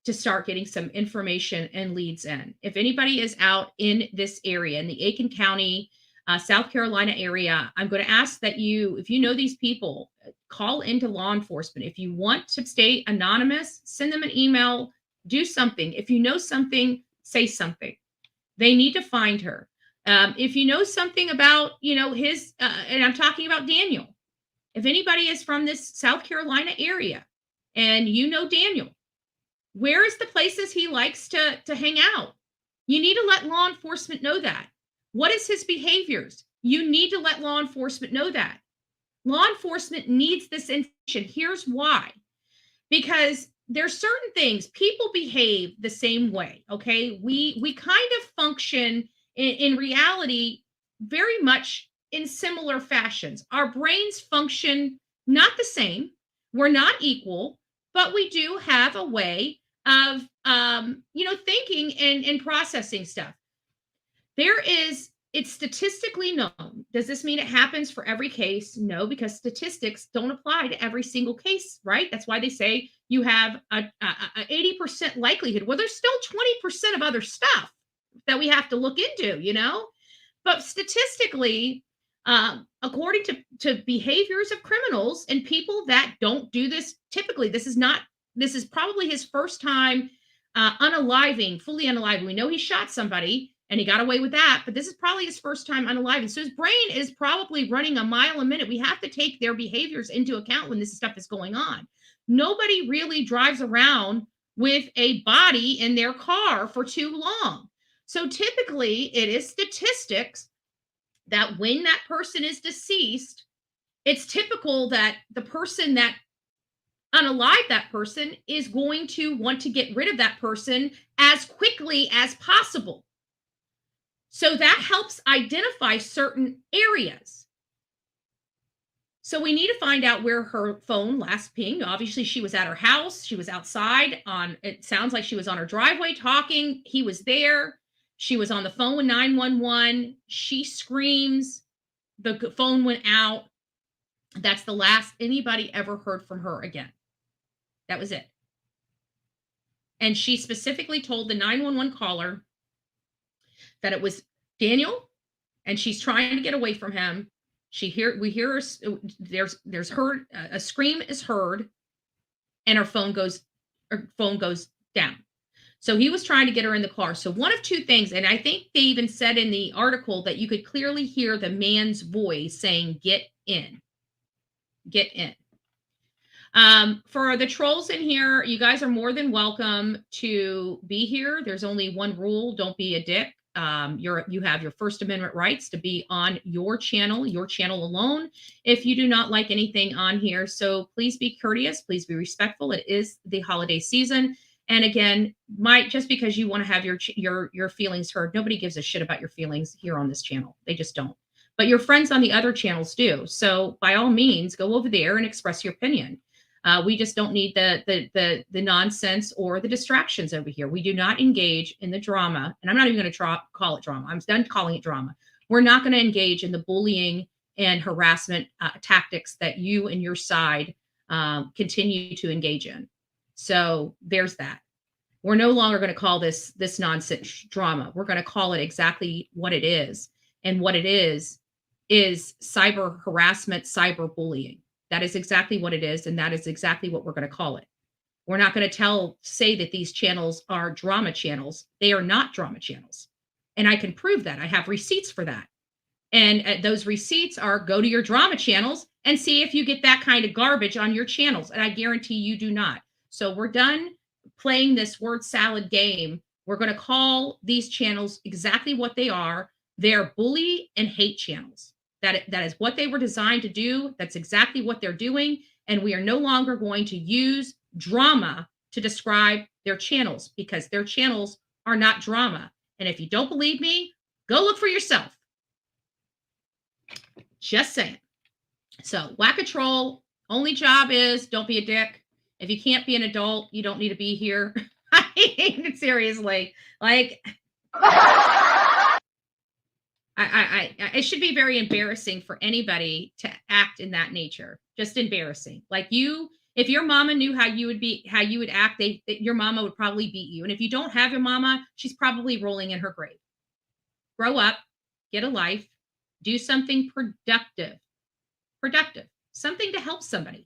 Speaker 9: to start getting some information and leads in. If anybody is out in this area, in the Aiken County, South Carolina area, I'm going to ask that if you know these people, call into law enforcement. If you want to stay anonymous, send them an email, do something. If you know something, say something. They need to find her. If you know something about, his, and I'm talking about Daniel. If anybody is from this South Carolina area and you know Daniel, where is the places he likes to hang out? You need to let law enforcement know that. What is his behaviors? You need to let law enforcement know that. Law enforcement needs this information. Here's why. Because there's certain things, people behave the same way, okay? We kind of function in reality very much in similar fashions. Our brains function not the same. We're not equal, but we do have a way of, thinking and processing stuff. It's statistically known. Does this mean it happens for every case? No, because statistics don't apply to every single case, right? That's why they say you have a 80% likelihood. Well, there's still 20% of other stuff that we have to look into, But statistically, according to behaviors of criminals and people that don't do this, typically, this is probably his first time fully unaliving. We know he shot somebody and he got away with that, but this is probably his first time unaliving. So his brain is probably running a mile a minute. We have to take their behaviors into account when this stuff is going on. Nobody really drives around with a body in their car for too long. So typically it is statistics that when that person is deceased, it's typical that the person that unalived that person is going to want to get rid of that person as quickly as possible. So that helps identify certain areas. So we need to find out where her phone last pinged. Obviously, she was at her house. She was outside it sounds like she was on her driveway talking. He was there. She was on the phone with 911. She screams. The phone went out. That's the last anybody ever heard from her again. That was it. And she specifically told the 911 caller that it was Daniel, and she's trying to get away from him. We hear her, there's heard a scream is heard, and her phone goes down. So he was trying to get her in the car. So one of two things, and I think they even said in the article that you could clearly hear the man's voice saying, "Get in, get in." For the trolls in here, you guys are more than welcome to be here. There's only one rule: don't be a dick. You have your First Amendment rights to be on your channel alone, if you do not like anything on here. So please be courteous, please be respectful. It is the holiday season. And again, just because you want to have your feelings heard, nobody gives a shit about your feelings here on this channel. They just don't. But your friends on the other channels do. So by all means, go over there and express your opinion. We just don't need the nonsense or the distractions over here. We do not engage in the drama, and I'm not even going to call it drama. I'm done calling it drama. We're not going to engage in the bullying and harassment tactics that you and your side continue to engage in. So there's that. We're no longer going to call this nonsense drama. We're going to call it exactly what it is, and what it is cyber harassment, cyber bullying. That is exactly what it is, and that is exactly what we're going to call it. We're not going to say that these channels are drama channels. They are not drama channels. And I can prove that. I have receipts for that. And those receipts are go to your drama channels and see if you get that kind of garbage on your channels. And I guarantee you do not. So we're done playing this word salad game. We're going to call these channels exactly what they are. They're bully and hate channels. That is what they were designed to do. That's exactly what they're doing. And we are no longer going to use drama to describe their channels, because their channels are not drama. And if you don't believe me, go look for yourself. Just saying. So whack a troll. Only job is don't be a dick. If you can't be an adult, you don't need to be here. I mean, seriously. Like... it should be very embarrassing for anybody to act in that nature. Just embarrassing. Like if your mama knew how you would act, your mama would probably beat you. And if you don't have your mama, she's probably rolling in her grave. Grow up, get a life, do something productive, something to help somebody,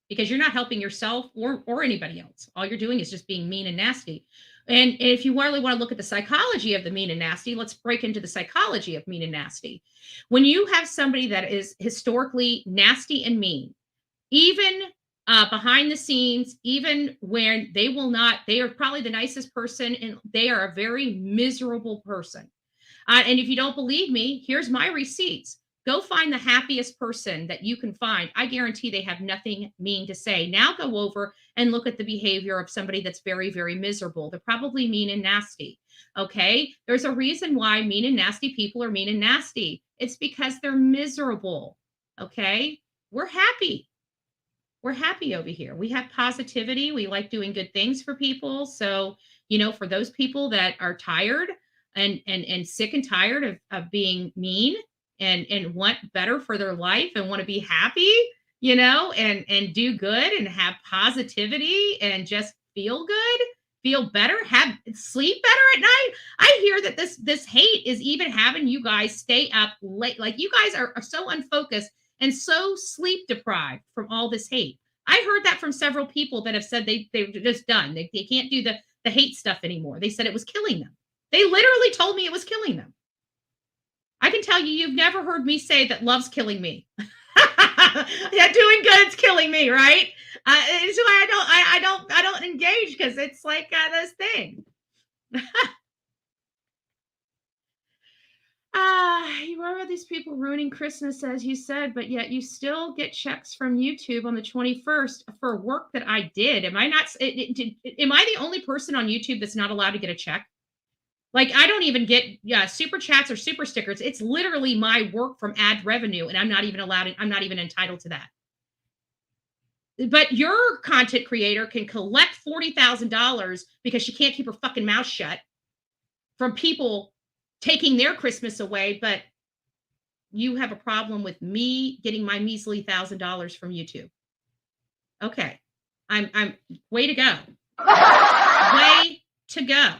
Speaker 9: because you're not helping yourself or anybody else. All you're doing is just being mean and nasty. And if you really want to look at the psychology of the mean and nasty, let's break into the psychology of mean and nasty. When you have somebody that is historically nasty and mean, even behind the scenes, even when they are probably the nicest person, and they are a very miserable person. And if you don't believe me, here's my receipts. Go find the happiest person that you can find. I guarantee they have nothing mean to say. Now go over and look at the behavior of somebody that's very, very miserable. They're probably mean and nasty. Okay? There's a reason why mean and nasty people are mean and nasty. It's because they're miserable. Okay? We're happy. We're happy over here. We have positivity. We like doing good things for people. So, for those people that are tired and sick and tired of being mean, and want better for their life and want to be happy, and do good and have positivity and just feel good, feel better, sleep better at night. I hear that this hate is even having you guys stay up late. Like, you guys are so unfocused and so sleep deprived from all this hate. I heard that from several people that have said they're just done. They can't do the hate stuff anymore. They said it was killing them. They literally told me it was killing them. I can tell you've never heard me say that love's killing me. Yeah, doing good's killing me, right? It's why I don't engage, because it's like this thing. these people ruining Christmas, as you said, but yet you still get checks from YouTube on the 21st for work that I did. Am I not? Am I the only person on YouTube that's not allowed to get a check? Like, I don't even get super chats or super stickers. It's literally my work from ad revenue, and I'm not even allowed. I'm not even entitled to that. But your content creator can collect $40,000 because she can't keep her fucking mouth shut from people taking their Christmas away, but you have a problem with me getting my measly $1,000 from YouTube. Okay. I'm way to go. Way to go.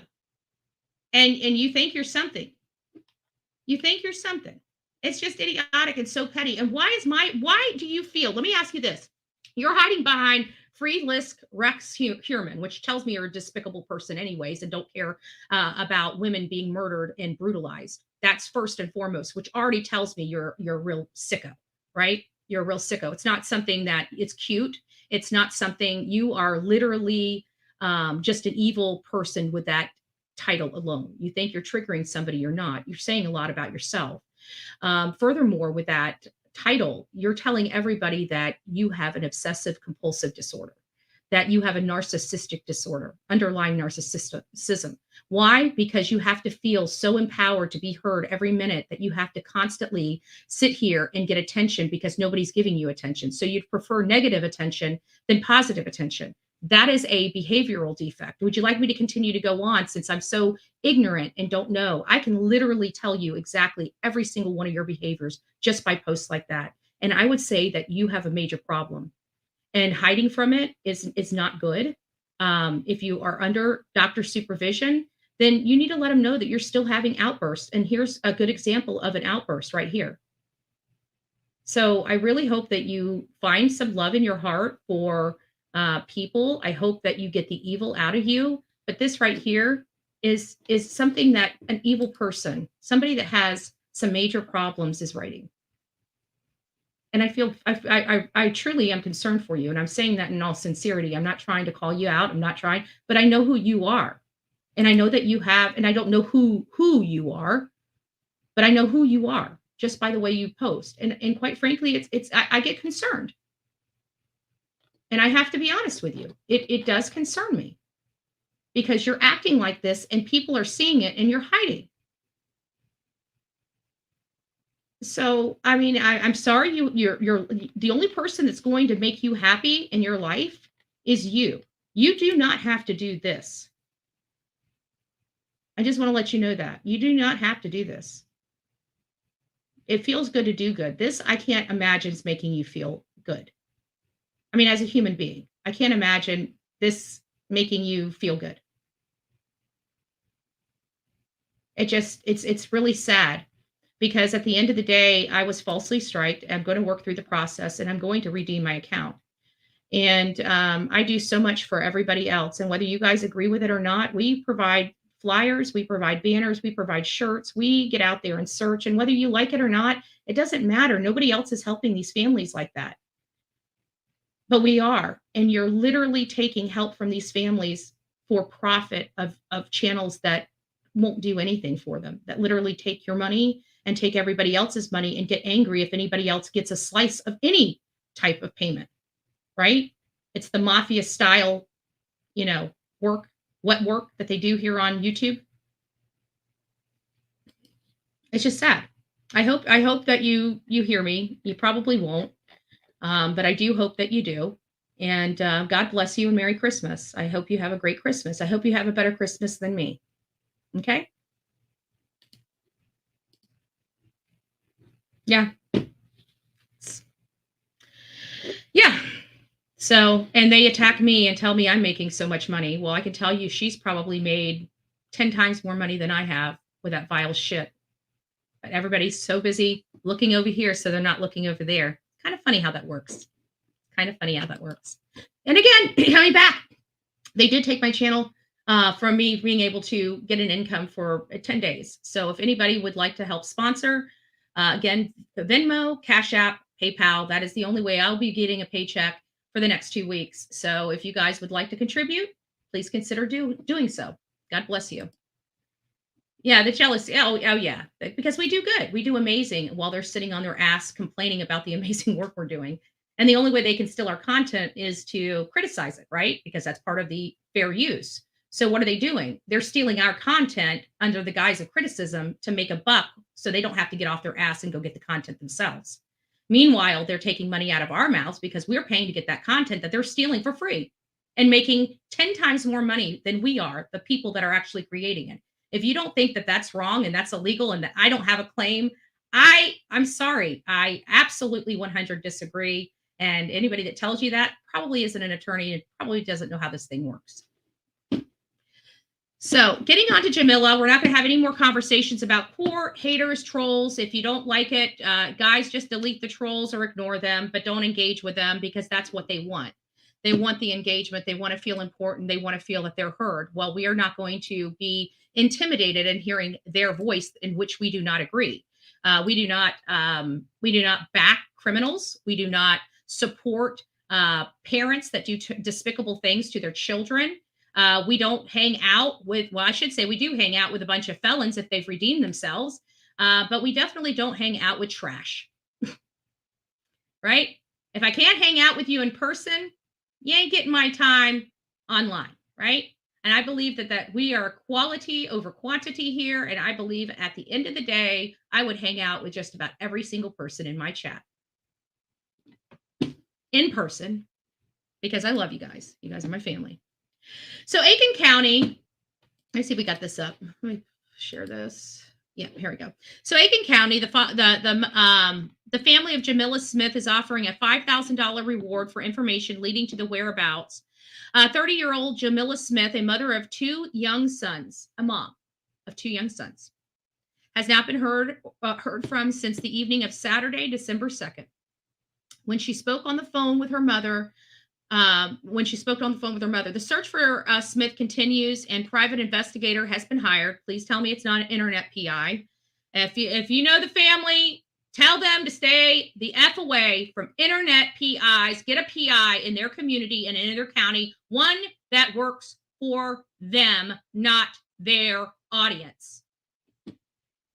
Speaker 9: And you think you're something. You think you're something. It's just idiotic and so petty. And why do you feel, let me ask you this. You're hiding behind Free Lisk Rex Hurman, which tells me you're a despicable person anyways and don't care about women being murdered and brutalized. That's first and foremost, which already tells me you're a real sicko, right? You're a real sicko. It's not something that it's cute. It's not something, you are literally just an evil person with that title alone. You think you're triggering somebody, you're not. You're saying a lot about yourself. Furthermore, with that title, you're telling everybody that you have an obsessive compulsive disorder, that you have a narcissistic disorder, underlying narcissism. Why? Because you have to feel so empowered to be heard every minute that you have to constantly sit here and get attention because nobody's giving you attention. So you'd prefer negative attention than positive attention. That is a behavioral defect. Would you like me to continue to go on since I'm so ignorant and don't know? I can literally tell you exactly every single one of your behaviors just by posts like that. And I would say that you have a major problem. And hiding from it is not good. If you are under doctor supervision, then you need to let them know that you're still having outbursts. And here's a good example of an outburst right here. So I really hope that you find some love in your heart for people. I hope that you get the evil out of you. But this right here is something that an evil person, somebody that has some major problems, is writing. And I feel I truly am concerned for you. And I'm saying that in all sincerity. I'm not trying to call you out. I'm not trying, but I know who you are. And I know that you have, and I don't know who you are, but I know who you are just by the way you post. And quite frankly, I get concerned. And I have to be honest with you. It does concern me because you're acting like this and people are seeing it and you're hiding. So, I mean, I'm sorry, you're the only person that's going to make you happy in your life is you. You do not have to do this. I just want to let you know that you do not have to do this. It feels good to do good. This, I can't imagine is making you feel good. I mean, as a human being, I can't imagine this making you feel good. It's really sad. Because at the end of the day, I was falsely striked. I'm going to work through the process and I'm going to redeem my account. And I do so much for everybody else. And whether you guys agree with it or not, we provide flyers, we provide banners, we provide shirts, we get out there and search. And whether you like it or not, it doesn't matter. Nobody else is helping these families like that. But we are. And you're literally taking help from these families for profit of channels that won't do anything for them, that literally take your money and take everybody else's money and get angry if anybody else gets a slice of any type of payment, right? It's the mafia style, wet work that they do here on YouTube. It's just sad. I hope that you hear me. You probably won't, but I do hope that you do. And God bless you and Merry Christmas. I hope you have a great Christmas. I hope you have a better Christmas than me. Okay? Yeah. Yeah. So, and they attack me and tell me I'm making so much money. Well, I can tell you she's probably made 10 times more money than I have with that vile shit. But everybody's so busy looking over here, so they're not looking over there. Kind of funny how that works. And again, coming back, they did take my channel from me being able to get an income for 10 days. So if anybody would like to help sponsor, again, Venmo, Cash App, PayPal, that is the only way I'll be getting a paycheck for the next 2 weeks. So if you guys would like to contribute, please consider doing so. God bless you. Yeah, the jealousy. Oh, yeah. Because we do good. We do amazing while they're sitting on their ass complaining about the amazing work we're doing. And the only way they can steal our content is to criticize it, right? Because that's part of the fair use. So what are they doing? They're stealing our content under the guise of criticism to make a buck so they don't have to get off their ass and go get the content themselves. Meanwhile, they're taking money out of our mouths because we're paying to get that content that they're stealing for free and making 10 times more money than we are, the people that are actually creating it. If you don't think that that's wrong and that's illegal and that I don't have a claim, I'm sorry. I absolutely 100 disagree. And anybody that tells you that probably isn't an attorney and probably doesn't know how this thing works. So, getting on to Jamilla, we're not going to have any more conversations about court, haters, trolls. If you don't like it, guys, just delete the trolls or ignore them, but don't engage with them because that's what they want. They want the engagement. They want to feel important. They want to feel that they're heard. Well, we are not going to be intimidated in hearing their voice in which we do not agree. We do not back criminals. We do not support parents that do despicable things to their children. We don't hang out with, well, I should say we do hang out with a bunch of felons if they've redeemed themselves, but we definitely don't hang out with trash. Right? If I can't hang out with you in person, you ain't getting my time online, right? And I believe that we are quality over quantity here. And I believe at the end of the day, I would hang out with just about every single person in my chat in person because I love you guys. You guys are my family. So Aiken County, let's see if we got this up. Let me share this. Yeah, here we go. So Aiken County, the family of Jamila Smith is offering a $5,000 reward for information leading to the whereabouts. 30-year-old Jamila Smith, a mother of two young sons, a mom of two young sons, has not been heard from since the evening of Saturday, December 2nd, when she spoke on the phone with her mother. The search for Smith continues and private investigator has been hired. Please tell me it's not an internet PI. If you know the family, tell them to stay the F away from internet PIs. Get a PI in their community and in their county, one that works for them, not their audience.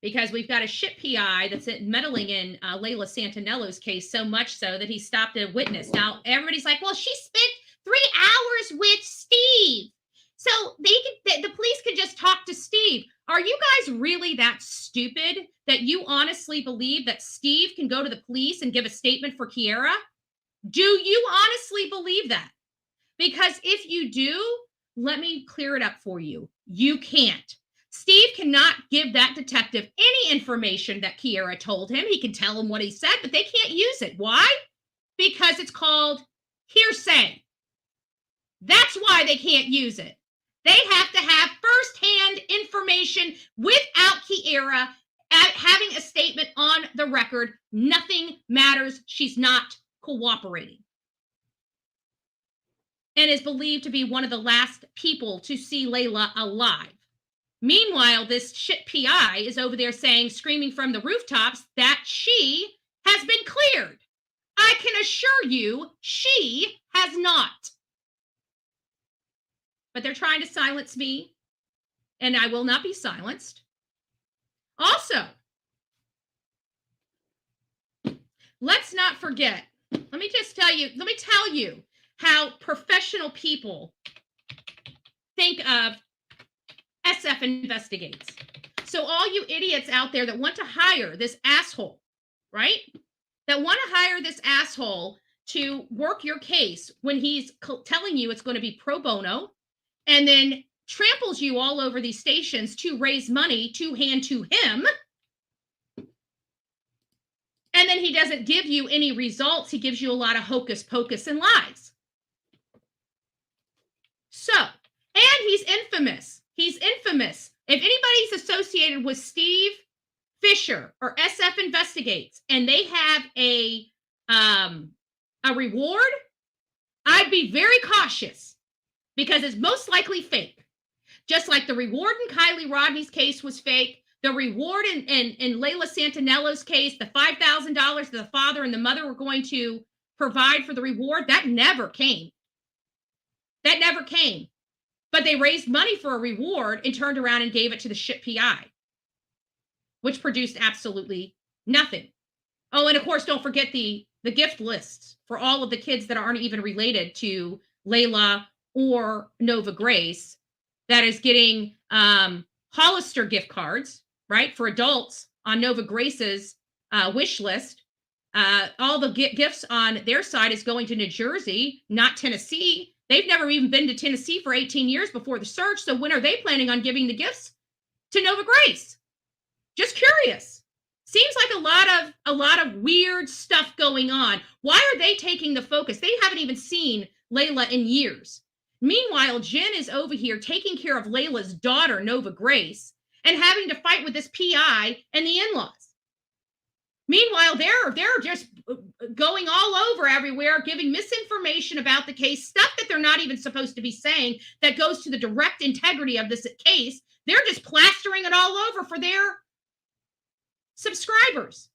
Speaker 9: Because we've got a shit PI that's meddling in Layla Santinello's case so much so that he stopped a witness. Now, everybody's like, well, she spent 3 hours with Steve. So the police can just talk to Steve. Are you guys really that stupid that you honestly believe that Steve can go to the police and give a statement for Kiera? Do you honestly believe that? Because if you do, let me clear it up for you. You can't. Steve cannot give that detective any information that Kiera told him. He can tell him what he said, but they can't use it. Why? Because it's called hearsay. That's why they can't use it. They have to have firsthand information without Kiera having a statement on the record. Nothing matters. She's not cooperating. And is believed to be one of the last people to see Layla alive. Meanwhile, this shit PI is over there screaming from the rooftops that she has been cleared. I can assure you she has not. But they're trying to silence me, and I will not be silenced. Also, let's not forget, let me tell you how professional people think of SF Investigates. So all you idiots out there that want to hire this asshole, right? That want to hire this asshole to work your case when he's telling you it's going to be pro bono and then tramples you all over these stations to raise money to hand to him. And then he doesn't give you any results. He gives you a lot of hocus pocus and lies. So, and he's infamous. He's infamous. If anybody's associated with Steve Fisher or SF Investigates and they have a reward, I'd be very cautious because it's most likely fake. Just like the reward in Kylie Rodney's case was fake, the reward in Layla Santinello's case, the $5,000 that the father and the mother were going to provide for the reward, that never came. That never came. But they raised money for a reward and turned around and gave it to the shit PI. which produced absolutely nothing. Oh, and of course, don't forget the gift lists for all of the kids that aren't even related to Layla or Nova Grace that is getting Hollister gift cards, right, for adults on Nova Grace's wish list. All the gifts on their side is going to New Jersey, not Tennessee. They've never even been to Tennessee for 18 years before the search. So when are they planning on giving the gifts to Nova Grace? Just curious. Seems like a lot of weird stuff going on. Why are they taking the focus? They haven't even seen Layla in years. Meanwhile, Jen is over here taking care of Layla's daughter, Nova Grace, and having to fight with this PI and the in-laws. Meanwhile, they're just going all over everywhere, giving misinformation about the case, stuff that they're not even supposed to be saying that goes to the direct integrity of this case. They're just plastering it all over for their subscribers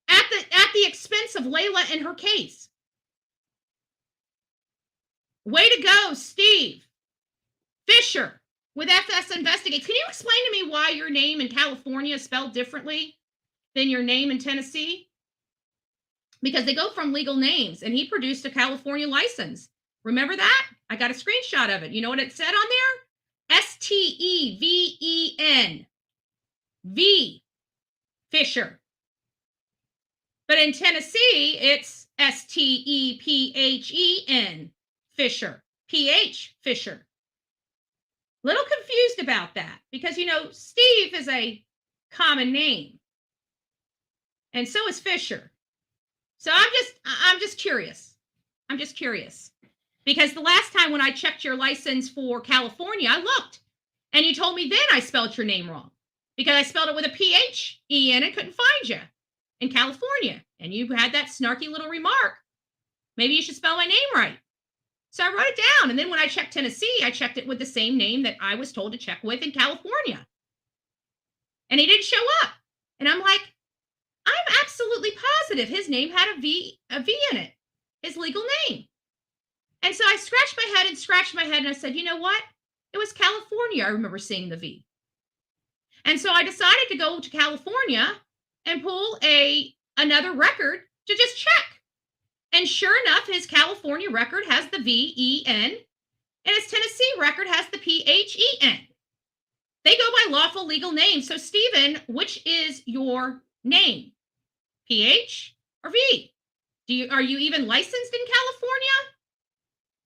Speaker 9: at the expense of Layla and her case. Way to go, Steve Fisher with FS Investigates. Can you explain to me why your name in California is spelled differently than your name in Tennessee? Because they go from legal names, and he produced a California license. Remember that? I got a screenshot of it. You know what it said on there? Steven V Fisher. But in Tennessee, it's Stephen Fisher, PH Fisher. Little confused about that because, you know, Steve is a common name. And so is Fisher. So I'm just curious. I'm just curious. Because the last time when I checked your license for California, I looked. And you told me then I spelled your name wrong. Because I spelled it with a P-H-E-N and couldn't find you in California. And you had that snarky little remark. Maybe you should spell my name right. So I wrote it down. And then when I checked Tennessee, I checked it with the same name that I was told to check with in California. And he didn't show up. And I'm like, I'm absolutely positive his name had a V in it, his legal name. And so I scratched my head and I said, you know what? It was California. I remember seeing the V. And so I decided to go to California and pull another record to just check. And sure enough, his California record has the V-E-N, and his Tennessee record has the P-H-E-N. They go by lawful legal names. So, Stephen, which is your name? P-H or V? Are you even licensed in California?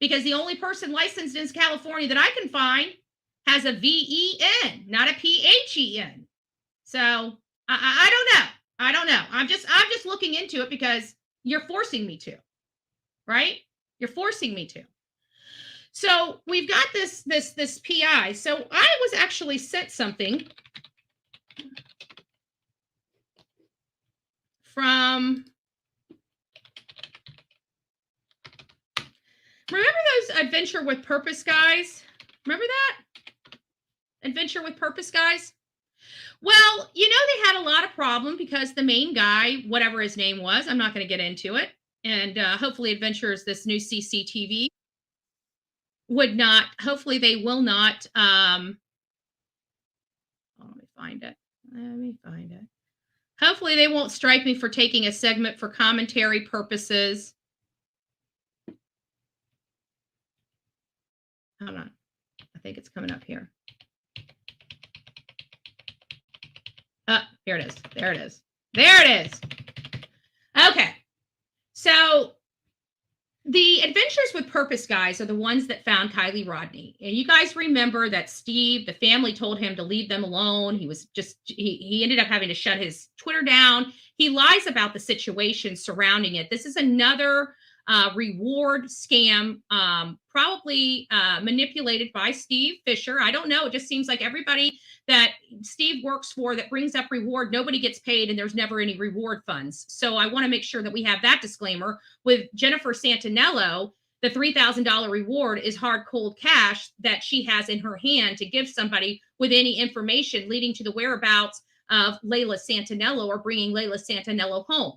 Speaker 9: Because the only person licensed in California that I can find has a V-E-N, not a P-H-E-N. So I don't know. I'm just looking into it because you're forcing me to, right? You're forcing me to. So we've got this PI. So I was actually sent something from, remember those Adventure with Purpose guys? Remember that? Adventure with Purpose guys? Well, you know, they had a lot of problem because the main guy, whatever his name was, I'm not going to get into it. And hopefully Adventures, this new CCTV, hopefully they will not, let me find it. Hopefully they won't strike me for taking a segment for commentary purposes. Hold on. I think it's coming up here. Here it is. There it is. There it is. Okay. So the Adventures with Purpose guys are the ones that found Kylie Rodney. And you guys remember that Steve, the family told him to leave them alone. He ended up having to shut his Twitter down. He lies about the situation surrounding it. This is another reward scam, probably manipulated by Steve Fisher. I don't know. It just seems like everybody that Steve works for that brings up reward, nobody gets paid and there's never any reward funds. So I want to make sure that we have that disclaimer. With Jennifer Santinello, the $3,000 reward is hard, cold cash that she has in her hand to give somebody with any information leading to the whereabouts of Layla Santinello or bringing Layla Santinello home.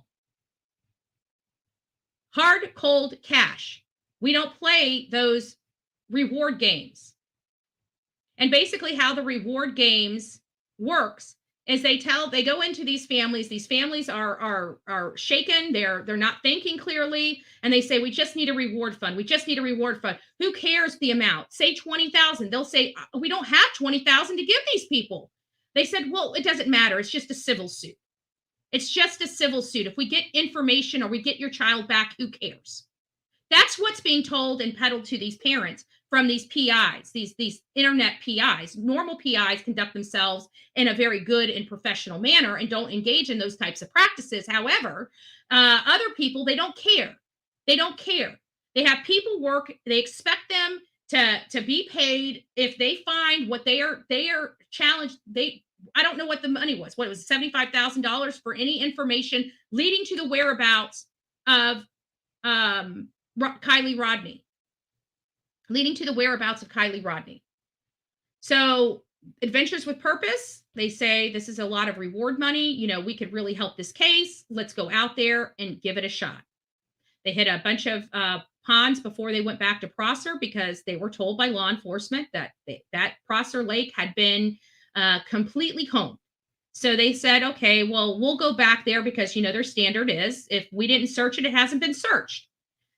Speaker 9: Hard, cold cash. We don't play those reward games. And basically how the reward games works is they go into these families are shaken, they're not thinking clearly, and they say, we just need a reward fund, who cares the amount, say 20,000. They'll say, we don't have 20,000 to give these people. They said, well, it doesn't matter, it's just a civil suit. If we get information or we get your child back, who cares? That's what's being told and peddled to these parents from these PIs, these internet PIs. Normal PIs conduct themselves in a very good and professional manner and don't engage in those types of practices. However, other people, they don't care. They don't care. They have people work. They expect them to be paid if they find what they are challenged. I don't know what the money was. What, it was $75,000 for any information leading to the whereabouts of Kylie Rodney. So Adventures with Purpose, they say, this is a lot of reward money. You know, we could really help this case. Let's go out there and give it a shot. They hit a bunch of ponds before they went back to Prosser because they were told by law enforcement that that Prosser Lake had been completely combed. So they said, okay, well, we'll go back there because, you know, their standard is if we didn't search it, it hasn't been searched.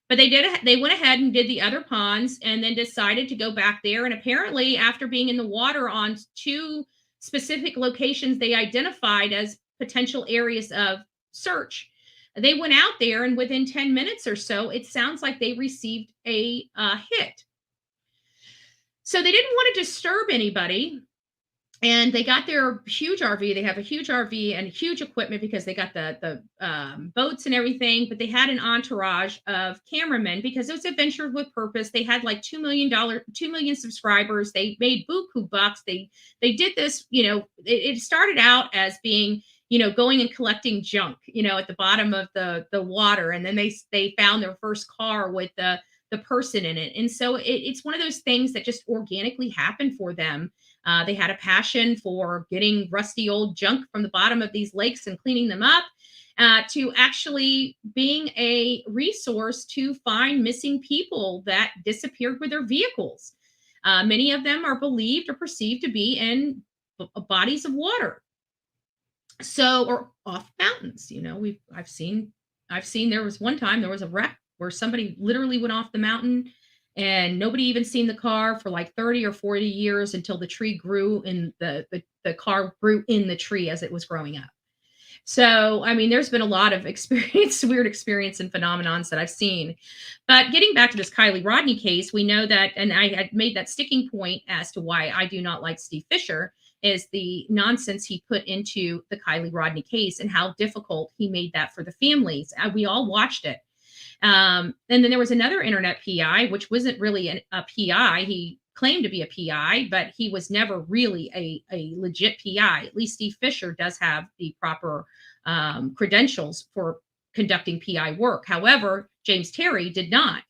Speaker 9: But they went ahead and did the other ponds and then decided to go back there. And apparently, after being in the water on 2 specific locations they identified as potential areas of search, they went out there, and within 10 minutes or so, it sounds like they received a hit. So they didn't want to disturb anybody. And they got their huge RV. They have a huge RV and huge equipment because they got the boats and everything. But they had an entourage of cameramen because it was Adventure with Purpose. They had like $2 million subscribers. They made buku bucks. They did this. You know, it started out as being, you know, going and collecting junk, you know, at the bottom of the water, and then they found their first car with the person in it. And so it's one of those things that just organically happened for them. They had a passion for getting rusty old junk from the bottom of these lakes and cleaning them up, to actually being a resource to find missing people that disappeared with their vehicles. Many of them are believed or perceived to be in bodies of water. So, or off mountains, you know, I've seen there was one time there was a wreck where somebody literally went off the mountain and nobody even seen the car for like 30 or 40 years until the tree grew and the car grew in the tree as it was growing up. So, I mean, there's been a lot of weird experience and phenomenons that I've seen. But getting back to this Kylie Rodney case, we know that, and I had made that sticking point as to why I do not like Steve Fisher, is the nonsense he put into the Kylie Rodney case and how difficult he made that for the families. We all watched it. And then there was another internet PI, which wasn't really a PI. He claimed to be a PI, but he was never really a legit PI. At least Steve Fisher does have the proper credentials for conducting PI work. However, James Terry did not.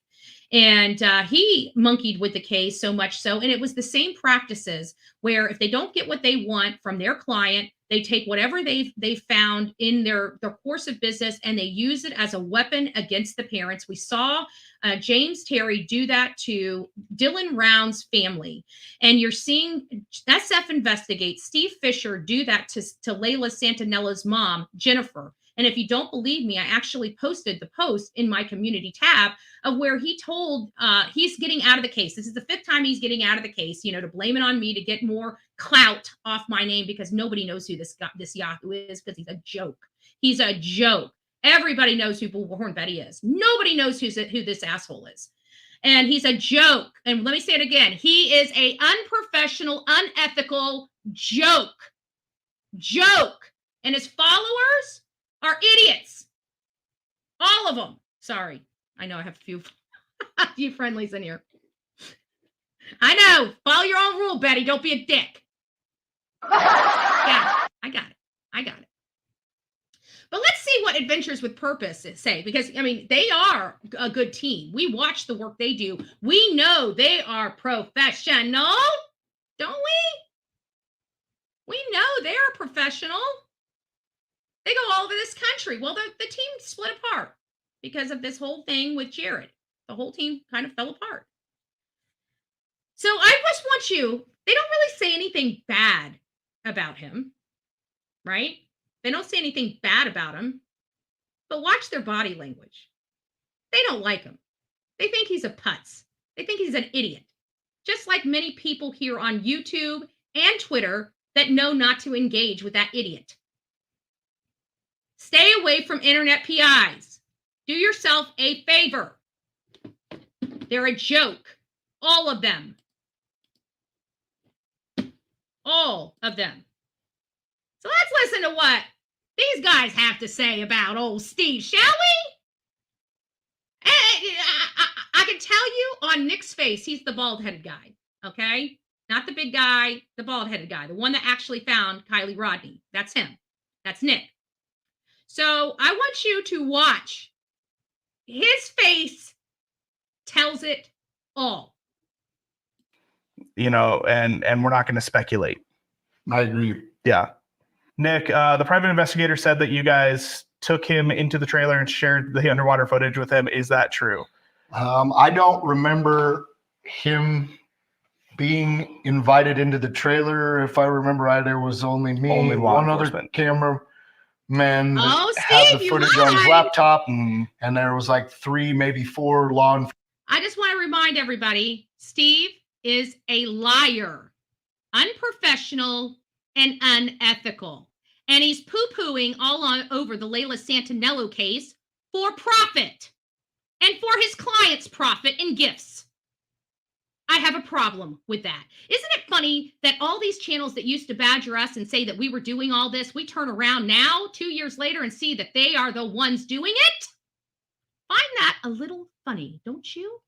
Speaker 9: And he monkeyed with the case so much so, and it was the same practices where if they don't get what they want from their client, they take whatever they found in their course of business and they use it as a weapon against the parents. We saw James Terry do that to Dylan Round's family, and you're seeing SF Investigate Steve Fisher do that to Layla Santanella's mom, Jennifer. And if you don't believe me, I actually posted the post in my community tab of where he told he's getting out of the case. This is the 5th time he's getting out of the case, you know, to blame it on me to get more clout off my name because nobody knows who this Yahoo is because he's a joke. He's a joke. Everybody knows who Bullhorn Betty is. Nobody knows who this asshole is. And he's a joke. And let me say it again. He is a unprofessional, unethical joke. Joke. And his followers are idiots. All of them. Sorry. I know I have a few friendlies in here. I know. Follow your own rule, Betty. Don't be a dick. Yeah, I got it. But let's see what Adventures with Purpose say, because, I mean, they are a good team. We watch the work they do. We know they are professional, don't we? We know they are professional. They go all over this country. Well, the team split apart because of this whole thing with Jared. The whole team kind of fell apart. So I just want they don't really say anything bad about him. right? They don't say anything bad about him, but watch their body language. They don't like him. They think he's a putz. They think he's an idiot. Just like many people here on YouTube and Twitter that know not to engage with that idiot. Stay away from internet PIs. Do yourself a favor. They're a joke. All of them. All of them. So let's listen to what these guys have to say about old Steve, shall we? I can tell you on Nick's face, he's the bald-headed guy, okay? Not the big guy, the bald-headed guy, the one that actually found Kylie Rodney. That's him. That's Nick. So I want you to watch. His face tells it all.
Speaker 11: You know, and we're not going to speculate.
Speaker 12: I agree.
Speaker 11: Yeah. Nick, the private investigator said that you guys took him into the trailer and shared the underwater footage with him. Is that true?
Speaker 12: I don't remember him being invited into the trailer. If I remember right, there was only me,
Speaker 11: Only law
Speaker 12: one other
Speaker 11: enforcement.
Speaker 12: cameraman
Speaker 9: Oh,
Speaker 12: that had
Speaker 9: Steve,
Speaker 12: the
Speaker 9: you
Speaker 12: footage on his
Speaker 9: lied.
Speaker 12: laptop, and there was like 3, maybe 4 law enforcement.
Speaker 9: I just want to remind everybody, Steve is a liar, unprofessional, and unethical. And he's poo-pooing all over the Layla Santinello case for profit and for his clients' profit and gifts. I have a problem with that. Isn't it funny that all these channels that used to badger us and say that we were doing all this, we turn around now, 2 years later, and see that they are the ones doing it? Find that a little funny, don't you?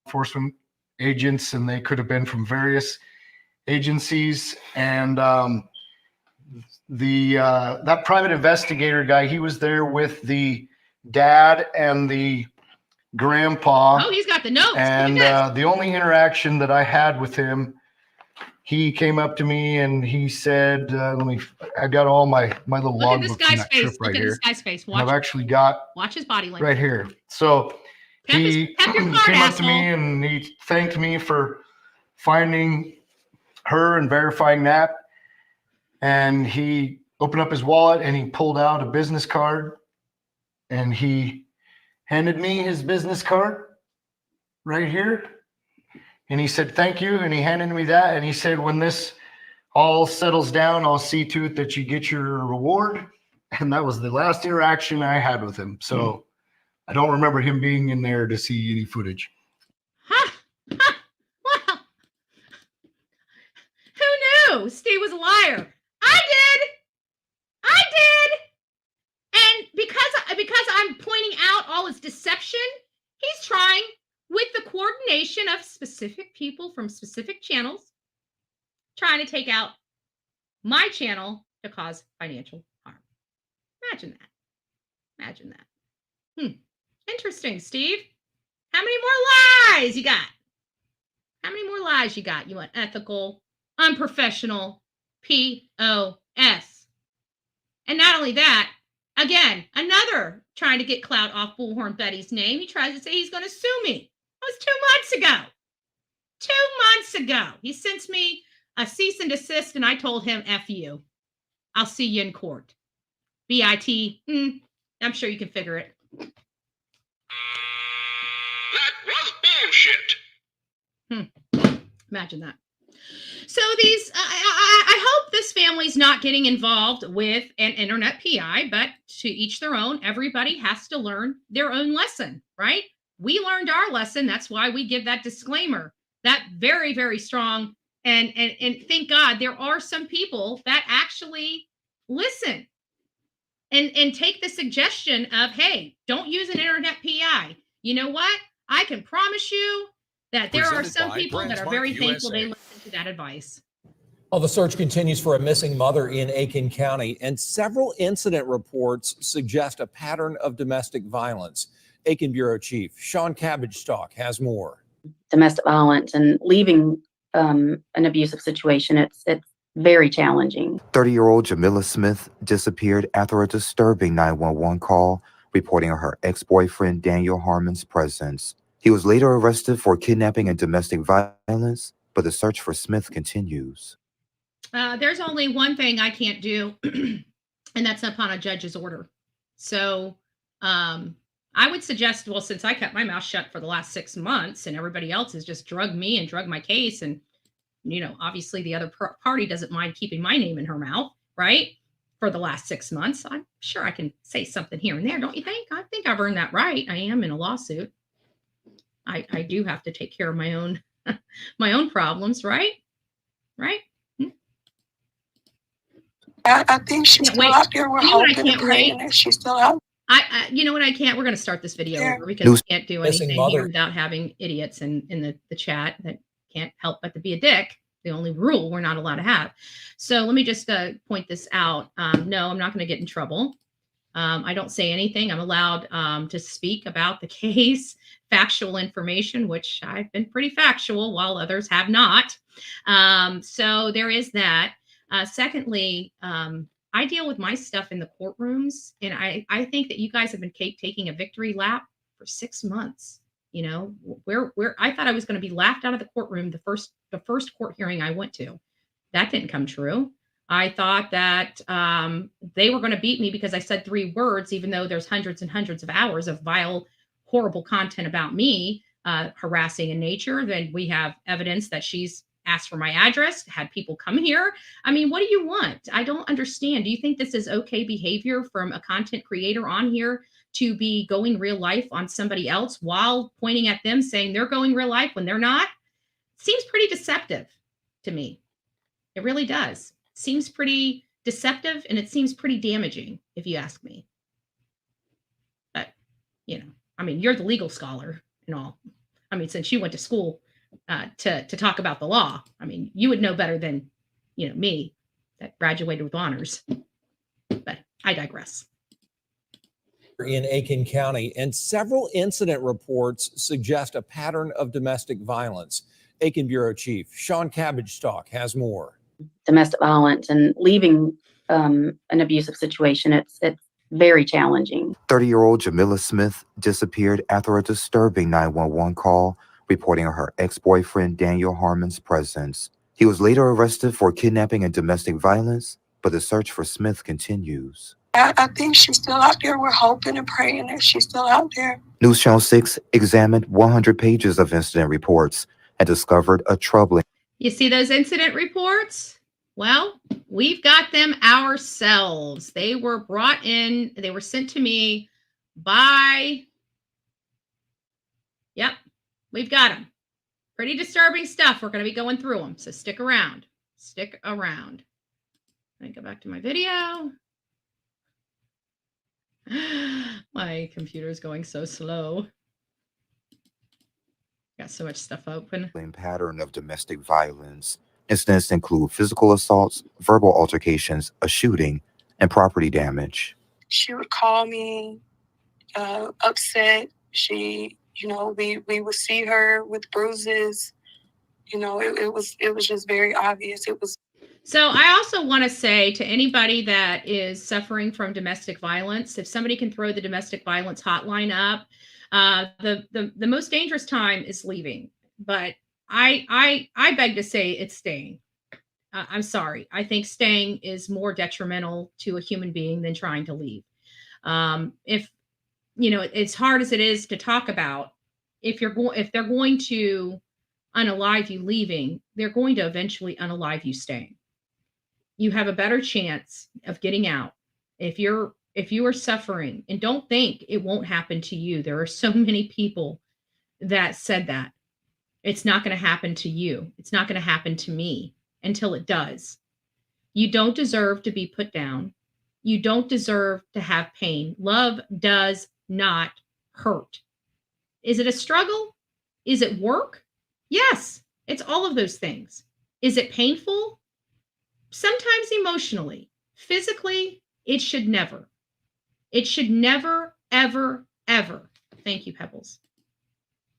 Speaker 12: Enforcement agents, and they could have been from various agencies. And that private investigator guy, he was there with the dad and the grandpa.
Speaker 9: Oh, he's got the notes.
Speaker 12: And the only interaction that I had with him, he came up to me and he said, I got all my little
Speaker 9: Look at this
Speaker 12: logbook from
Speaker 9: guy's
Speaker 12: that
Speaker 9: face.
Speaker 12: trip
Speaker 9: Look
Speaker 12: right
Speaker 9: at
Speaker 12: here.
Speaker 9: this guy's face.
Speaker 12: And I've
Speaker 9: Watch,
Speaker 12: actually got
Speaker 9: watch his body language.
Speaker 12: right here. So he
Speaker 9: Kept your
Speaker 12: came
Speaker 9: card,
Speaker 12: up to
Speaker 9: asshole.
Speaker 12: me and he thanked me for finding her and verifying that. And he opened up his wallet and he pulled out a business card and he handed me his business card right here. And he said, thank you. And he handed me that. And he said, when this all settles down, I'll see to it that you get your reward. And that was the last interaction I had with him. So I don't remember him being in there to see any footage.
Speaker 9: Well, who knew Steve was a liar? I did. And because I'm pointing out all his deception, he's trying with the coordination of specific people from specific channels, trying to take out my channel to cause financial harm. Imagine that. Interesting, Steve. How many more lies you got? You unethical, unprofessional, POS. And not only that, again, another trying to get clout off Bullhorn Betty's name. He tries to say he's going to sue me. That was 2 months ago. 2 months ago. He sends me a cease and desist, and I told him, F you. I'll see you in court. BIT. I'm sure you can figure it.
Speaker 13: That was bullshit.
Speaker 9: Imagine that. So these, I hope this family's not getting involved with an internet PI, but to each their own. Everybody has to learn their own lesson, right? We learned our lesson. That's why we give that disclaimer. That very, very strong. And thank God there are some people that actually listen and take the suggestion of, hey, don't use an internet PI. You know what? I can promise you that there are some people that are very thankful they listen to that advice.
Speaker 14: Well, the search continues for a missing mother in Aiken County, and several incident reports suggest a pattern of domestic violence. Aiken Bureau Chief Sean Cabbage-Stock has more.
Speaker 15: Domestic violence and leaving an abusive situation, it's very challenging.
Speaker 16: 30-year-old Jamila Smith disappeared after a disturbing 911 call reporting her ex-boyfriend Daniel Harmon's presence. He was later arrested for kidnapping and domestic violence, but the search for Smith continues.
Speaker 9: There's only one thing I can't do, and that's upon a judge's order. So I would suggest, well, since I kept my mouth shut for the last 6 months and everybody else has just drugged me and drugged my case, and obviously the other party doesn't mind keeping my name in her mouth, right? For the last 6 months, I'm sure I can say something here and there, don't you think? I think I've earned that right. I am in a lawsuit. I do have to take care of my own my own problems, right? Right?
Speaker 17: I think she's still out there. We're hoping and praying that she's still out.
Speaker 9: You know what? I can't. We're going to start this video over because we can't do
Speaker 14: Missing
Speaker 9: anything
Speaker 14: mother.
Speaker 9: here without having idiots in the chat that can't help but to be a dick. The only rule we're not allowed to have. So let me just point this out. No, I'm not going to get in trouble. I don't say anything. I'm allowed to speak about the case, factual information, which I've been pretty factual while others have not. So there is that. Secondly, I deal with my stuff in the courtrooms, and I think that you guys have been taking a victory lap for 6 months. Where I thought I was going to be laughed out of the courtroom the first court hearing I went to. That didn't come true. I thought that they were going to beat me because I said 3 words, even though there's hundreds and hundreds of hours of vile, horrible content about me, harassing in nature. Then we have evidence that she's asked for my address, had people come here. I mean, what do you want? I don't understand. Do you think this is okay behavior from a content creator on here to be going real life on somebody else while pointing at them saying they're going real life when they're not? Seems pretty deceptive to me. It really does. Seems pretty deceptive, and it seems pretty damaging, if you ask me. But, I mean, you're the legal scholar and all. I mean, since you went to school to talk about the law, I mean, you would know better than, me that graduated with honors. But I digress.
Speaker 14: In Aiken County, and several incident reports suggest a pattern of domestic violence. Aiken Bureau Chief Sean Cabbage-Stalk has more.
Speaker 15: Domestic violence and leaving an abusive situation, it's very challenging.
Speaker 16: 30-year-old Jamila Smith disappeared after a disturbing 911 call reporting her ex-boyfriend Daniel Harmon's presence. He was later arrested for kidnapping and domestic violence, but the search for Smith continues.
Speaker 17: I think she's still out there. We're hoping and praying that she's still out there.
Speaker 16: News Channel 6 examined 100 pages of incident reports and discovered a troubling.
Speaker 9: You see those incident reports? Well, we've got them ourselves. They were brought in. They were sent to me by... Yep, we've got them. Pretty disturbing stuff. We're going to be going through them, so stick around. Stick around. Let me go back to my video. My computer's going so slow. Got so much stuff open.
Speaker 16: Pattern of domestic violence. Incidents include physical assaults, verbal altercations, a shooting, and property damage.
Speaker 17: She would call me upset. She, we would see her with bruises. It was just very obvious. It was.
Speaker 9: So I also want to say to anybody that is suffering from domestic violence, if somebody can throw the domestic violence hotline up, the most dangerous time is leaving. But I beg to say it's staying. I'm sorry. I think staying is more detrimental to a human being than trying to leave. If as hard as it is to talk about, if they're going to unalive you leaving, they're going to eventually unalive you staying. You have a better chance of getting out if you are suffering. And don't think it won't happen to you. There are so many people that said that. It's not going to happen to you. It's not going to happen to me until it does. You don't deserve to be put down. You don't deserve to have pain. Love does not hurt. Is it a struggle? Is it work? Yes, it's all of those things. Is it painful? Sometimes emotionally. Physically, it should never. It should never, ever, ever, thank you, Pebbles,